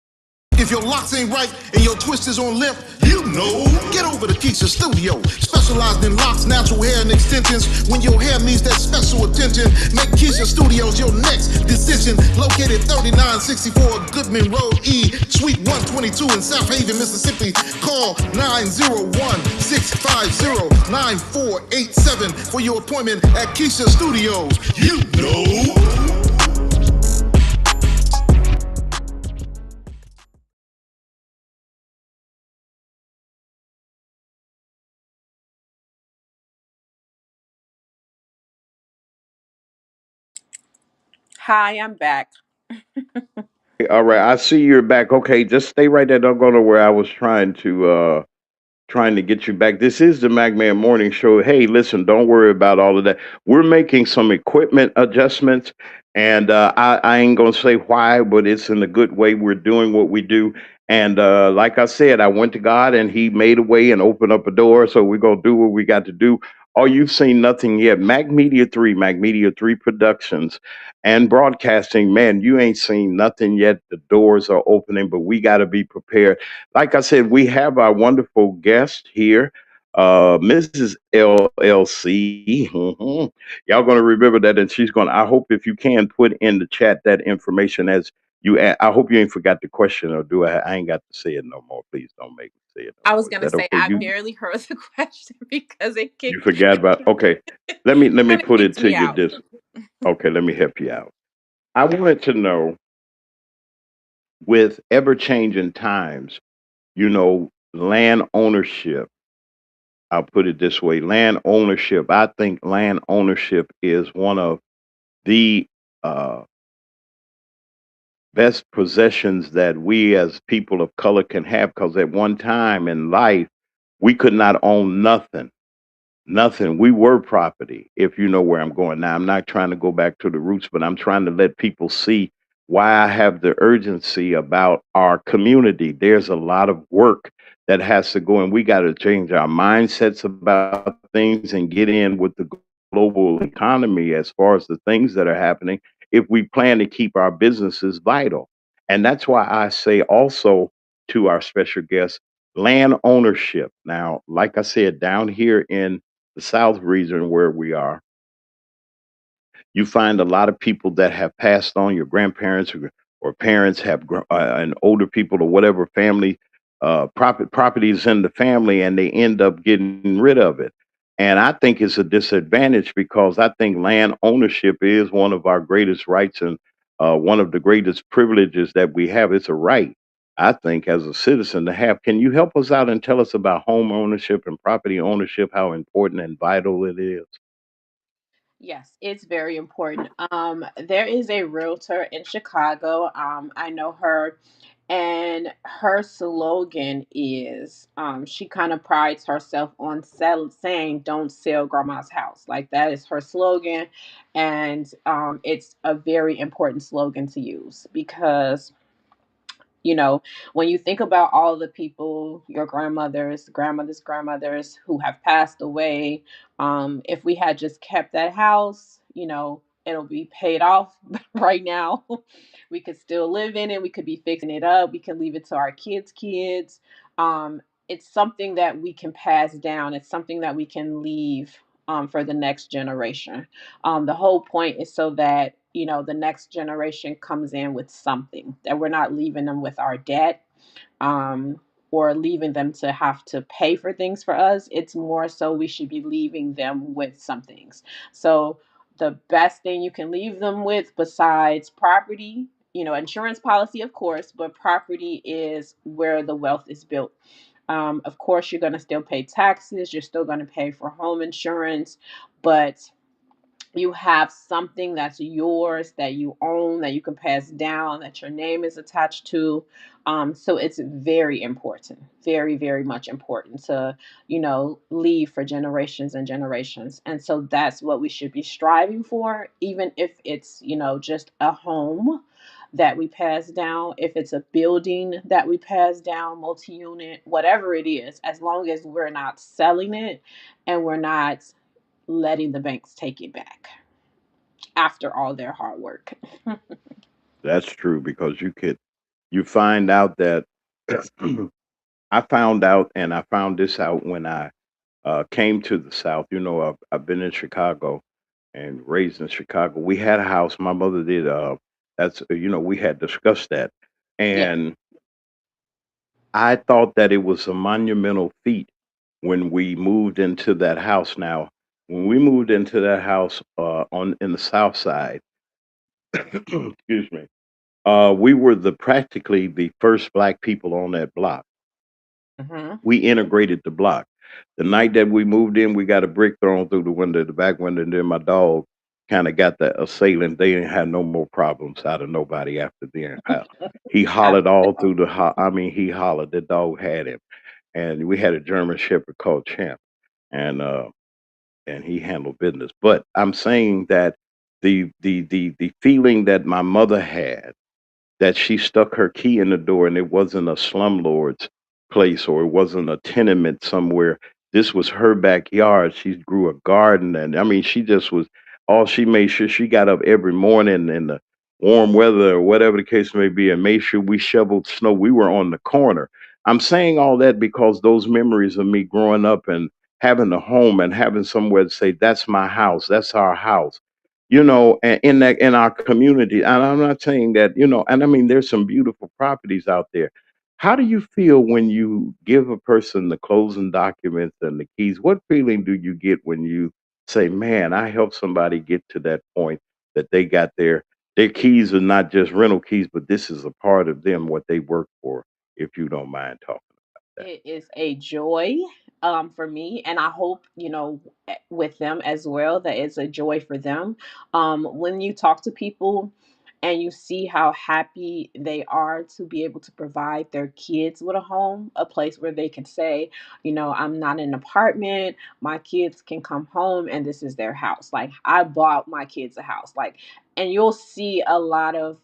If your locks ain't right and your twist is on limp, you know. Get over to Keisha Studio. Specialized in locks, natural hair, and extensions. When your hair needs that special attention, make Keisha Studios your next decision. Located 3964 Goodman Road E, Suite 122 in South Haven, Mississippi. Call 901-650-9487 for your appointment at Keisha Studios. You know. Hi, I'm back. All right, I see you're back. Okay, just stay right there. Don't go nowhere. I was trying to get you back. This is the MacMan Morning Show. Hey, listen, don't worry about all of that. We're making some equipment adjustments, and I ain't gonna say why, but it's in a good way. We're doing what we do, and like I said, I went to God, and He made a way and opened up a door. So we're gonna do what we got to do. Oh, you've seen nothing yet. Mac Media 3 Productions and Broadcasting. Man, you ain't seen nothing yet. The doors are opening, but we got to be prepared. Like I said, we have our wonderful guest here, Mrs. LLC. Mhm. Y'all going to remember that, and she's going to, I hope if you can put in the chat that information as I hope you ain't forgot the question, or do I ain't got to say it no more. Please don't make me say it no I was more. Is gonna that say okay? I You barely heard the question because it you kicked forgot about, okay. Let me kind of put it kicked to me you out. this. Okay, let me help you out. I wanted to know, with ever changing times, land ownership, I'll put it this way, land ownership. I think land ownership is one of the uh, best possessions that we as people of color can have, because at one time in life, we could not own nothing. Nothing. We were property, if you know where I'm going. Now, I'm not trying to go back to the roots, but I'm trying to let people see why I have the urgency about our community. There's a lot of work that has to go, and we got to change our mindsets about things and get in with the global economy as far as the things that are happening if we plan to keep our businesses vital. And that's why I say also to our special guest, land ownership. Now, like I said, down here in the South region where we are, you find a lot of people that have passed on, your grandparents or parents have, and older people or whatever family, properties in the family, and they end up getting rid of it. And I think it's a disadvantage, because I think land ownership is one of our greatest rights, and one of the greatest privileges that we have. It's a right, I think, as a citizen to have. Can you help us out and tell us about home ownership and property ownership, how important and vital it is? Yes, it's very important. There is a realtor in Chicago. I know her, and her slogan is she kind of prides herself on saying, "Don't sell grandma's house." Like that is her slogan, and it's a very important slogan to use because you know, when you think about all the people, your grandmothers who have passed away, if we had just kept that house, it'll be paid off right now. We could still live in it. We could be fixing it up. We can leave it to our kids. It's something that we can pass down. It's something that we can leave for the next generation. The whole point is so that the next generation comes in with something that we're not leaving them with our debt, um, or leaving them to have to pay for things for us. It's more so we should be leaving them with some things. So the best thing you can leave them with, besides property, insurance policy, of course, but property is where the wealth is built. Of course, you're going to still pay taxes. You're still going to pay for home insurance, but you have something that's yours, that you own, that you can pass down, that your name is attached to. So it's very important, very, very much important to, leave for generations and generations. And so that's what we should be striving for, even if it's, just a home. that we pass down, if it's a building that we pass down, multi unit, whatever it is, as long as we're not selling it and we're not letting the banks take it back after all their hard work. That's true because you find out that I found out, and I found this out when I came to the South. You know, I've been in Chicago and raised in Chicago. We had a house. My mother did. That's we had discussed that, Yeah. and I thought that it was a monumental feat when we moved into that house. Now, when we moved into that house on in the South Side, excuse me, we were the practically the first black people on that block. Hmm. We integrated the block. The night that we moved in, we got a brick thrown through the window, the back window, and then my dog kind of got the assailant. They didn't have no more problems out of nobody after then. He hollered all through the. I mean, he hollered. The dog had him, and we had a German Shepherd called Champ, and he handled business. But I'm saying that the feeling that my mother had that she stuck her key in the door and it wasn't a slumlord's place or it wasn't a tenement somewhere. This was her backyard. She grew a garden and I mean she just was all she made sure she got up every morning in the warm weather or whatever the case may be and made sure we shoveled snow. We were on the corner. I'm saying all that because those memories of me growing up and having a home and having somewhere to say, that's my house, that's our house, in that in our community. And I'm not saying that, and I mean there's some beautiful properties out there. How do you feel when you give a person the closing documents and the keys? What feeling do you get when you say, "Man, I helped somebody get to that point that they got their keys are not just rental keys, but this is a part of them what they work for." If you don't mind talking about that. It is a joy for me, and I hope with them as well that it's a joy for them. When you talk to people and you see how happy they are to be able to provide their kids with a home, a place where they can say, I'm not in an apartment. My kids can come home, and this is their house. Like I bought my kids a house. Like, and you'll see a lot of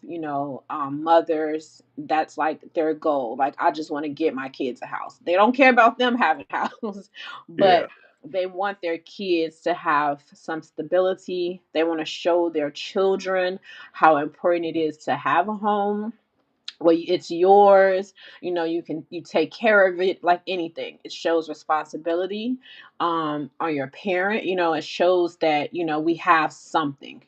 mothers, that's like their goal. Like, I just want to get my kids a house. They don't care about them having a house, Yeah. but they want their kids to have some stability. They want to show their children how important it is to have a home. Well, it's yours. You take care of it like anything. It shows responsibility on your parent. It shows that we have something.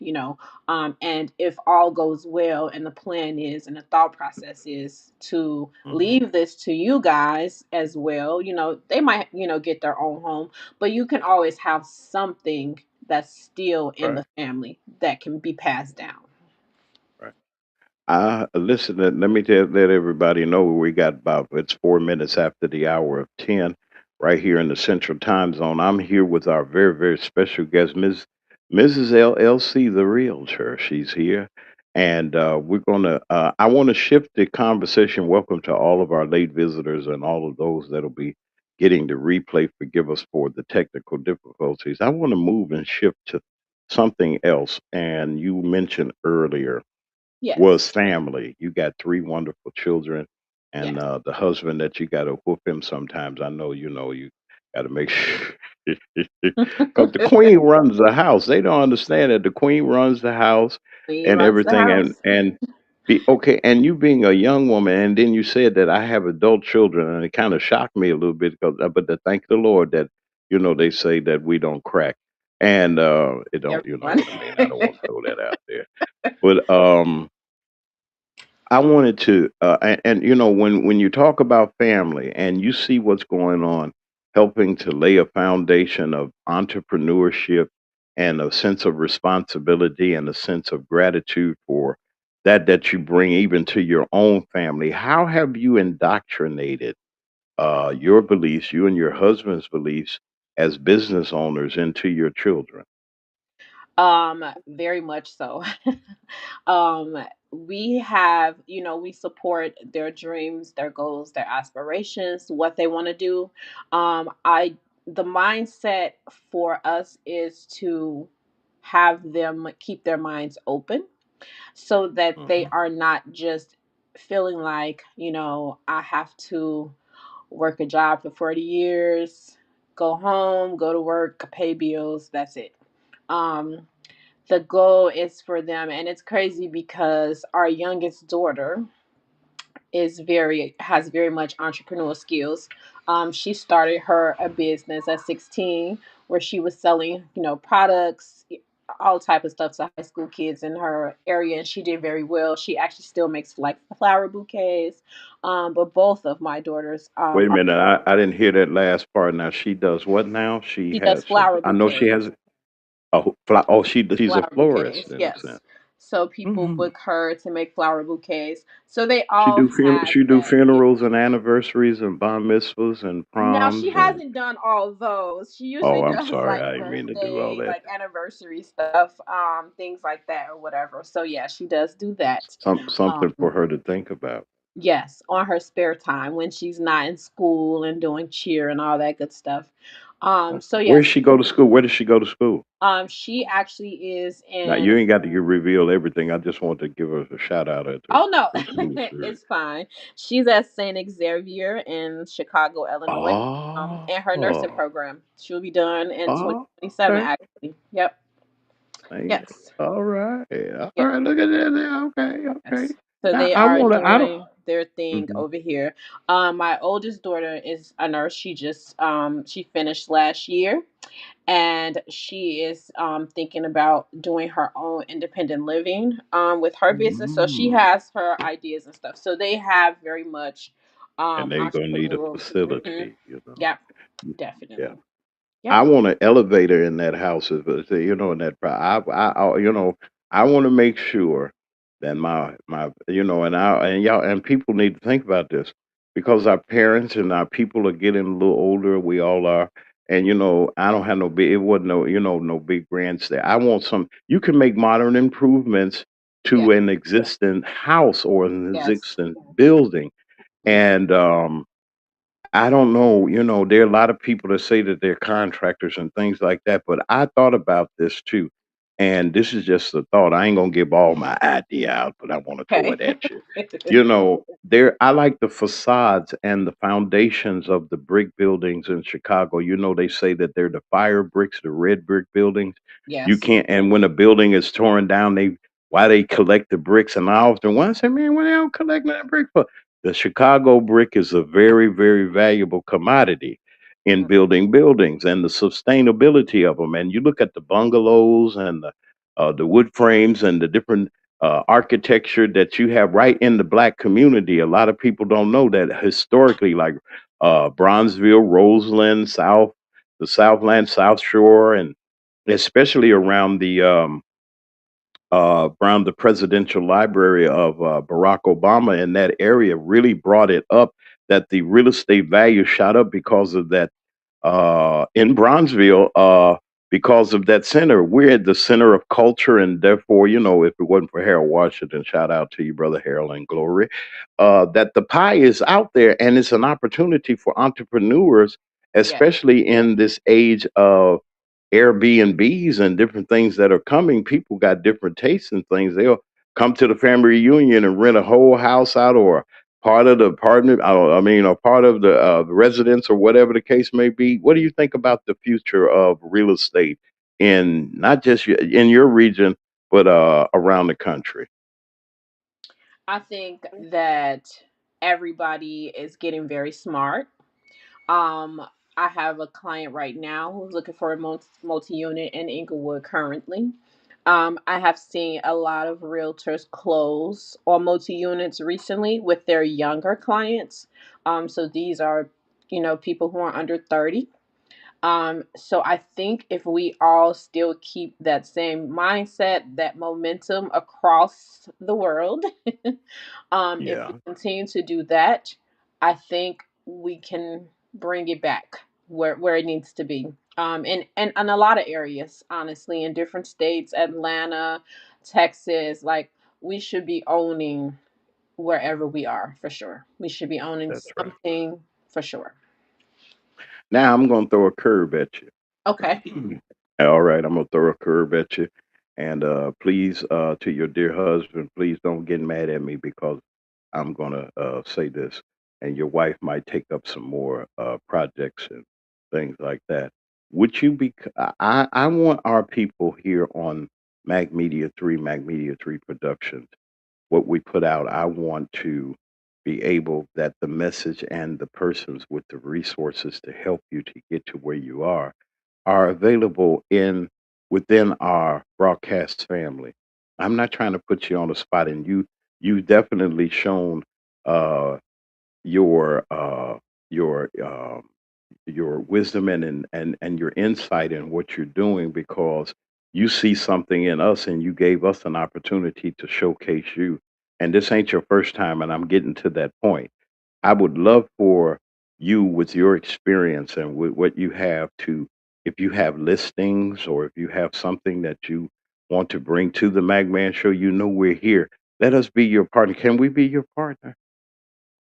And if all goes well, and the plan is, and the thought process is to Mhm. leave this to you guys as well. They might get their own home, but you can always have something that's still in Right. the family that can be passed down. Right. Listen, let me let everybody know we got about, it's 4 minutes after the hour of 10 right here in the Central Time Zone. I'm here with our very, very special guest, Mrs. LLC, the realtor. She's here. And I want to shift the conversation. Welcome to all of our late visitors and all of those that'll be getting the replay. Forgive us for the technical difficulties. I want to move and shift to something else. And you mentioned earlier Yes. was family. You got 3 wonderful children and, Yes. the husband that you gotta whoop him sometimes. I know you gotta make sure because the queen runs the house. They don't understand that the queen runs the house He and runs the everything house. and be okay, and you being a young woman, and then you said that I have adult children, and it kinda shocked me a little bit because but thank the Lord that, they say that we don't crack, and, it don't you know Everyone. what I mean? I don't wanna throw that out there. But, I wanted to, and when you talk about family and you see what's going on, helping to lay a foundation of entrepreneurship and a sense of responsibility and a sense of gratitude for that you bring even to your own family. How have you indoctrinated your beliefs, you and your husband's beliefs as business owners into your children? Very much so. um, we have, we support their dreams, their goals, their aspirations, what they want to do. I The mindset for us is to have them keep their minds open. so that they Mhm. are not just feeling like, I have to work a job for 40 years, go home, go to work, pay bills, that's it. Um, the goal is for them, and it's crazy because our youngest daughter has very much entrepreneurial skills. She started her a business at 16 where she was selling, products, all type of stuff to high school kids in her area, and she did very well. She actually still makes like flower bouquets. But both of my daughters Wait a minute, I didn't hear that last part. Now she does what now? She she does has some. flower I know she bouquets. has she's a Flower florist bouquets, in a sense. yes. So people Mhm. book her to make flower bouquets. So they all have She do that. funerals and anniversaries and bar mitzvahs and Now she proms and hasn't done all those. She usually oh, I'm does sorry, like I didn't mean to do all birthday, that. like anniversary stuff, things like that or whatever. So yeah, she does do that. Something Um, for her to think about. yes, on her spare time when she's not in school and doing cheer and all that good stuff. So Where does yes, she go to school? Where does she go to school? she actually is Now in. you ain't got to reveal everything. I just want to give her a shout out at Oh no, the school she at. it's fine. She's at Saint Xavier in Chicago, Illinois, in her nursing Oh, program. She'll be done in oh, 2027, okay. actually. Yep. Thank- Yes. All right, all Yes. right. Look at that. There. Okay, okay. Yes. So Now they I are want to. I don't. doing their thing Mhm. over here. My oldest daughter is a nurse. She finished last year, and she is thinking about doing her own independent living with her business. So she Mm. has her ideas and stuff. So they have very much And they're gonna need a entrepreneurial. Hmm. facility. Yeah, Yeah. definitely. I Yep. want an elevator in that house, in that. I want to make sure that and y'all and people need to think about this because our parents and our people are getting a little older. We all are, and I don't have no big. It wasn't no big grandstand. I want some. You can make modern improvements Yeah. to an existing house or an Yes. existing building, and I don't know, there are a lot of people that say that they're contractors and things like that, but I thought about this too. And this is just a thought. I ain't gonna give all my idea out, but I want to throw Okay. it at you. There I like the facades and the foundations of the brick buildings in Chicago. They say that they're the fire bricks, the red brick buildings. You Yes. can't and when a building is torn down, they collect the bricks and I often wonder, I say, man, what they don't collect that brick for? The Chicago brick is a very, very valuable commodity in Mm. building buildings and the sustainability of them. And you look at the bungalows and the wood frames and the different architecture that you have right in the black community. A lot of people don't know that historically, like Bronzeville, Roseland, the Southland, South Shore, and especially around the presidential library of Barack Obama in that area really brought it up that the real estate value shot up because of that in Bronzeville because of that center. We're at the center of culture, and therefore, if it wasn't for Harold Washington, shout out to you, brother Harold and Glory, that the pie is out there, and it's an opportunity for entrepreneurs, Yeah. especially in this age of Airbnbs and different things that are coming. People got different tastes and things. They'll come to the family reunion and rent a whole house out or part of the apartment. I mean, a part of the residence or whatever the case may be. What do you think about the future of real estate in not just in your region, but around the country? I think that everybody is getting very smart. Um, I have a client right now who's looking for a multi-unit in Inglewood currently. I have seen a lot of realtors close on multi-units recently with their younger clients. So these are, people who are under 30. So I think if we all still keep that same mindset, that momentum across the world, if we Yeah, continue to do that, I think we can bring it back where it needs to be. In a lot of areas, honestly, in different states, Atlanta, Texas, like we should be owning wherever we are for sure. We should be owning that's right. something for sure. Now I'm going to throw a curve at Okay. you. All right, I'm going to throw a curve at you. And please, to your dear husband, please don't get mad at me because I'm going to say this. And your wife might take up some more projects and things like that. Would you be? I want our people here on Mag Media 3 Productions, what we put out, I want to be able that the message and the persons with the resources to help you to get to where you are available in within our broadcast family. I'm not trying to put you on the spot, and you definitely shown uh, your your your wisdom and your insight in what you're doing because you see something in us and you gave us an opportunity to showcase you. And this ain't your first time, and I'm getting to that point. I would love for you, with your experience and with what you have, to, if you have listings or if you have something that you want to bring to the Magman Show, we're here. Let us be your partner. Can we be your partner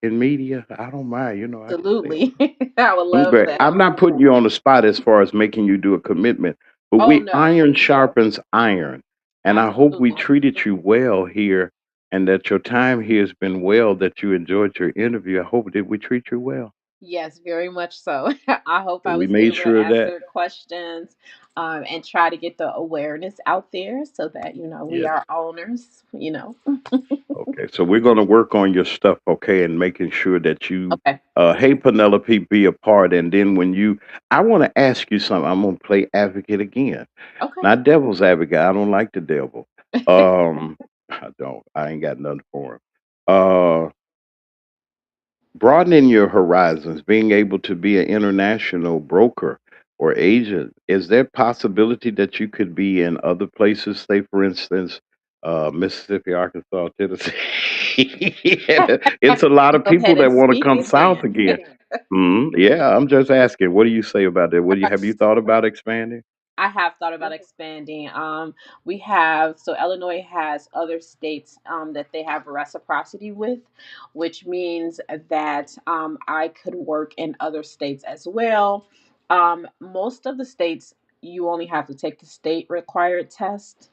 in media? I don't mind. I can stay on. Absolutely. I would love But that. I'm not putting you on the spot as far as making you do a commitment, but Oh we no, iron sharpens iron. And I hope we absolutely. treated you well here and that your time here has been well, that you enjoyed your interview. I hope that we treat you well. Yes, very much so. I hope I We was made able to sure of that. answer questions and try to get the awareness out there so that, we Yes. are owners. Okay. So we're going to work on your stuff, okay, and making sure that you, Okay. hey, Penelope, be a part. And then I want to ask you something. I'm going to play advocate again. Okay. Not devil's advocate. I don't like the devil. Um, I don't. I ain't got nothing for him. Broadening your horizons, being able to be an international broker or agent, is there possibility that you could be in other places? Say, for instance, Mississippi, Arkansas, Tennessee. It's a lot of Go people ahead that and want to speak come south again. again. Yeah, I'm just asking. What do you say about that? What do you have you thought about expanding? I have thought about expanding. We have so Illinois has other states that they have reciprocity with, which means that I could work in other states as well. Most of the states you only have to take the state required test.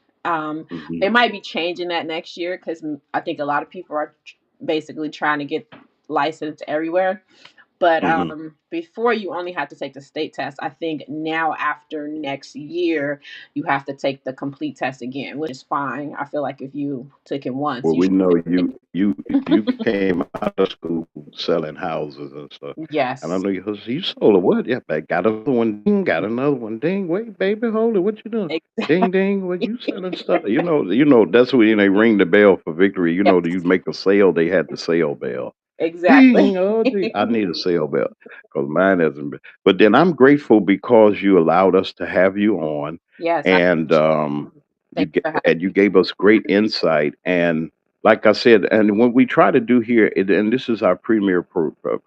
They Hmm. might be changing that next year because I think a lot of people are basically trying to get licensed everywhere. But Hmm. before you only had to take the state test. I think now after next year, you have to take the complete test again, which is fine. I feel like if you took it once, Well, you we should know take you came out of school selling houses and stuff. it. And I Yes, know you sold a what? Yeah, but got another one. Ding, got another one. Ding. Wait, baby, hold it. What you doing? Ding, exactly. ding. What you selling stuff? That's when they ring the bell for victory. You Yes, make a sale. They had the sale bell. exactly. Ding. Oh, ding. I need a sale bell because mine hasn't been. But then I'm grateful because you allowed us to have you on, Yes, I and appreciate it. Thank you for and having you me. gave us great insight. And like I said, and what we try to do here, and this is our premier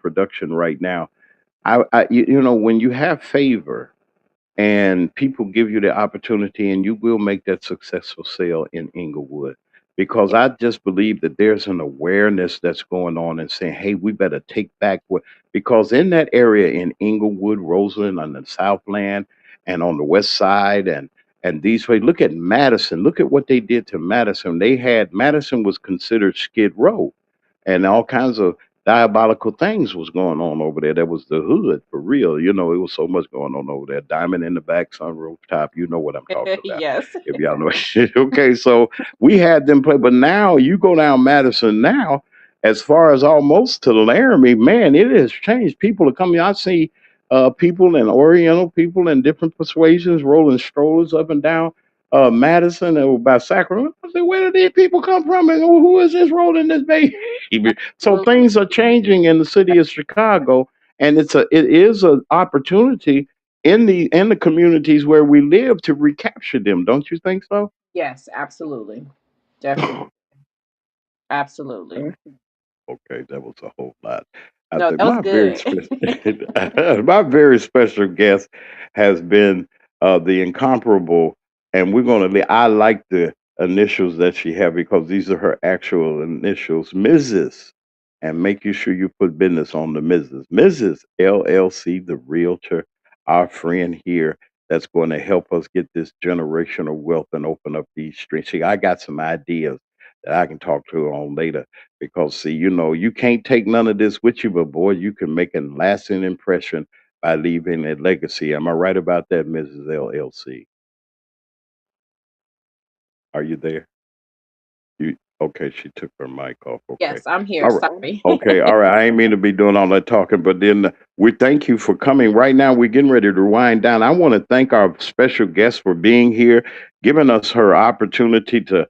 production right now. When you have favor and people give you the opportunity and you will make that successful sale in Inglewood, because I just believe that there's an awareness that's going on and saying, hey, we better take back what, because in that area in Inglewood, Roseland, on the Southland, and on the west side, and these way, look at Madison. Look at what they did to Madison. Madison was considered Skid Row, and all kinds of diabolical things was going on over there. That was the hood for real. It was so much going on over there. Diamond in the back, sunroof top. You know what I'm talking about. Yes, If y'all know shit. Okay, so we had them play, but now you go down Madison now, as far as almost to Laramie, man, it has changed. People are coming. I see people and Oriental people and different persuasions rolling strollers up and down Madison or by Sacramento. I said, where did these people come from? And who is this rolling this baby? So absolutely. things are changing in the city of Chicago, and it is an opportunity in the communities where we live to recapture them. Don't you think so? Yes, absolutely. Definitely. Absolutely. Okay, that was a whole lot. I No, think that was my very good. special my very special guest has been the incomparable, and we're gonna. I like the initials that she had because these are her actual initials, Mrs. And make you sure you put business on the Mrs. LLC, the realtor, our friend here that's going to help us get this generational wealth and open up these streets. See, I got some ideas that I can talk to her on later because, see, you can't take none of this with you, but boy, you can make a lasting impression by leaving a legacy. Am I right about that, Mrs. LLC? Are you there? You okay? She took her mic off. Okay. Yes, I'm here. All right. Sorry. Okay. All right. I ain't mean to be doing all that talking, but then we thank you for coming. Right now, we're getting ready to wind down. I want to thank our special guest for being here, giving us her opportunity to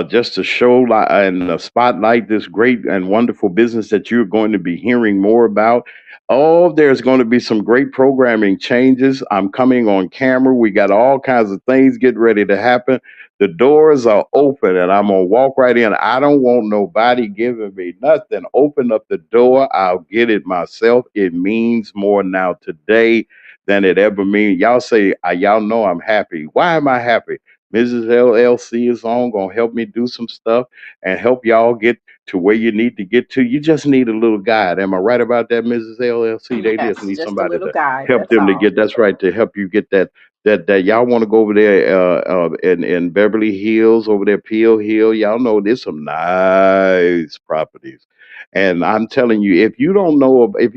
just to show and spotlight this great and wonderful business that you're going to be hearing more about. Oh, there's going to be some great programming changes. I'm coming on camera. We got all kinds of things getting ready to happen. The doors are open and I'm gonna walk right in. I don't want nobody giving me nothing. Open up the door. I'll get it myself. It means more now today than it ever mean. Y'all say, y'all know I'm happy. Why am I happy? Mrs. LLC is on, gonna help me do some stuff and help y'all get to where you need to get to. You just need a little guide. Am I right about that, Mrs. LLC? They just Yes, need just a somebody little to guide. help That's them to all. get that's right, to help you get that y'all want to go over there in Beverly Hills, over there Peel Hill. Y'all know there's some nice properties, and I'm telling you, if you don't know, if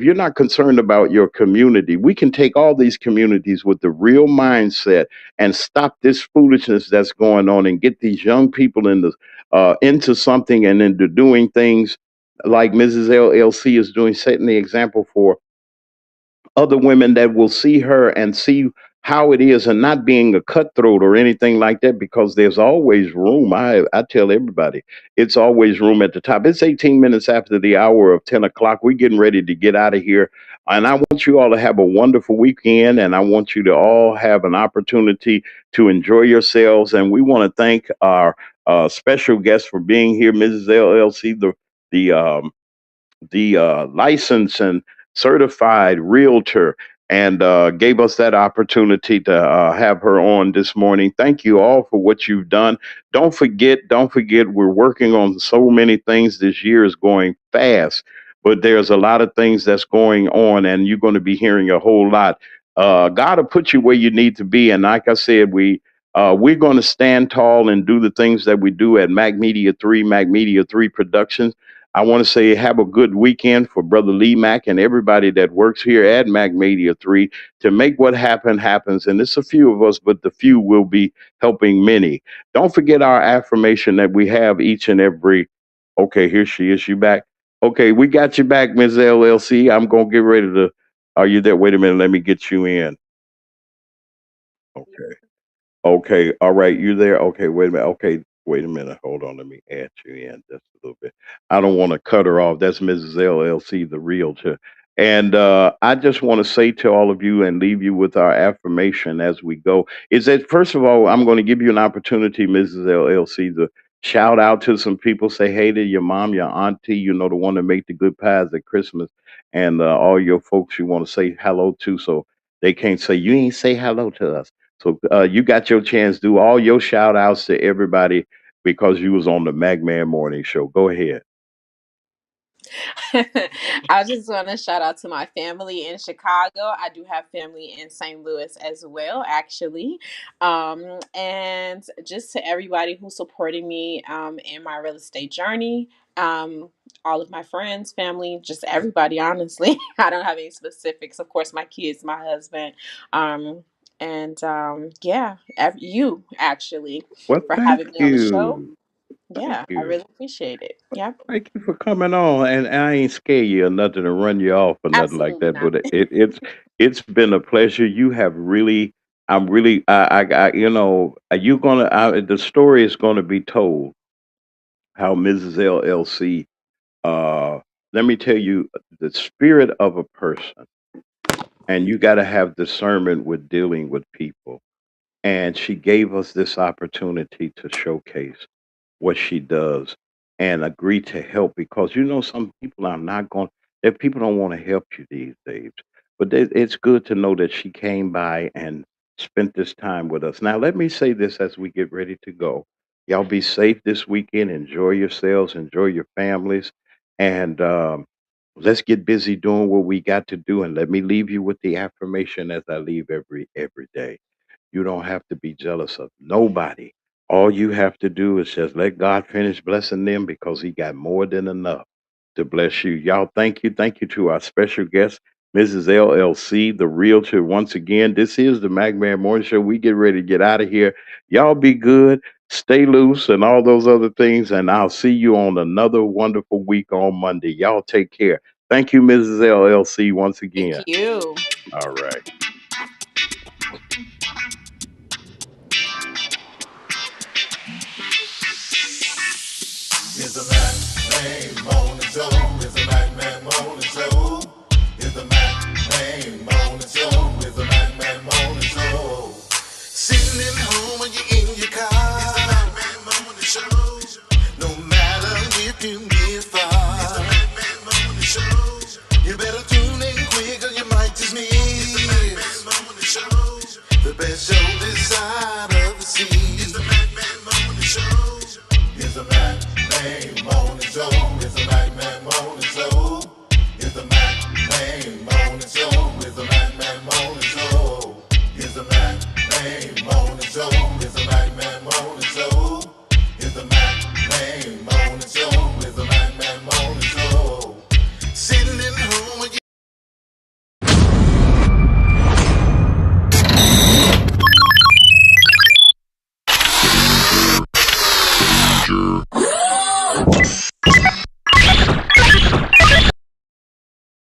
you're not concerned about your community, we can take all these communities with the real mindset and stop this foolishness that's going on, and get these young people into something and into doing things like Mrs. LLC is doing, setting the example for other women that will see her and see how it is, and not being a cutthroat or anything like that, because there's always room. I tell everybody, it's always room at the top. It's 18 minutes after the hour of 10 o'clock. We're getting ready to get out of here. And I want you all to have a wonderful weekend. And I want you to all have an opportunity to enjoy yourselves. And we want to thank our special guest for being here, Mrs. LLC, the licensed and certified realtor, and gave us that opportunity to have her on this morning. Thank you all for what you've done. Don't forget, we're working on so many things. This year is going fast, but there's a lot of things that's going on, and you're going to be hearing a whole lot. God will put you where you need to be, and like I said, we're going to stand tall and do the things that we do at Mac Media 3 Productions. I want to say have a good weekend for Brother Lee Mack and everybody that works here at Mac Media 3 to make what happens. And it's a few of us, but the few will be helping many. Don't forget our affirmation that we have each and every. Okay, here she is. You back? Okay, we got you back, Ms. LLC. I'm going to get ready to. Are you there? Wait a minute. Let me get you in. Okay. Okay, all right, you there? Okay, wait a minute. Okay, wait a minute. Hold on, let me add you in just a little bit. I don't want to cut her off. That's Mrs. LLC, the realtor. And I just want to say to all of you and leave you with our affirmation as we go is that, first of all, I'm going to give you an opportunity, Mrs. LLC, to shout out to some people. Say hey to your mom, your auntie, the one that make the good pies at Christmas, and all your folks you want to say hello to, so they can't say you ain't say hello to us. So you got your chance. Do all your shout outs to everybody because you was on the Magman Morning Show. Go ahead. I just want to shout out to my family in Chicago. I do have family in St. Louis as well, actually. And just to everybody who's supporting me in my real estate journey. All of my friends, family, just everybody, honestly. I don't have any specifics. Of course, my kids, my husband. And yeah, you actually Well, for thank having me on the show. you. Thank Yeah, I you. really appreciate it. Yeah, Thank you for coming on. And I ain't scare you or nothing to run you off or nothing like absolutely that. not. But it's been a pleasure. You have really. I'm really. You're gonna. The story is gonna be told how Mrs. LLC. Uh, Let me tell you, the spirit of a person, and you got to have discernment with dealing with people. And she gave us this opportunity to showcase what she does and agree to help, because some people are not going, that people don't want to help you these days, but it's good to know that she came by and spent this time with us. Now let me say this as we get ready to go: y'all be safe this weekend, enjoy yourselves, enjoy your families, and Let's get busy doing what we got to do. And let me leave you with the affirmation as I leave every day. You don't have to be jealous of nobody. All you have to do is just let God finish blessing them because He got more than enough to bless you. Y'all, thank you. Thank you to our special guest, Mrs. LLC, the realtor. Once again, this is the McMahon Morning Show. We get ready to get out of here. Y'all be good, stay loose, and all those other things. And I'll see you on another wonderful week on Monday. Y'all take care. Thank you, Mrs. LLC, once Thank again. you. All right. It's the Mac Man Morning Show. It's the Mac Man Morning Show. It's the Mac Man Morning Show. It's the Mac Man Morning Show. Sitting at home or you in your car. It's the Mac Man Morning Show. No matter if you get far. It's the Mac Man Morning Show. You better tune in quick or you might just miss. It's the Mac Man Morning Show. The best show this side of the sea. It's the Mac Man Morning Show. It's the Mac Man Morning Show. It's the Mac Man Morning Show. It's the Mac Man Morning Show. It's the Mac Man Morning Show. It's the Mac Man Morning Show. It's the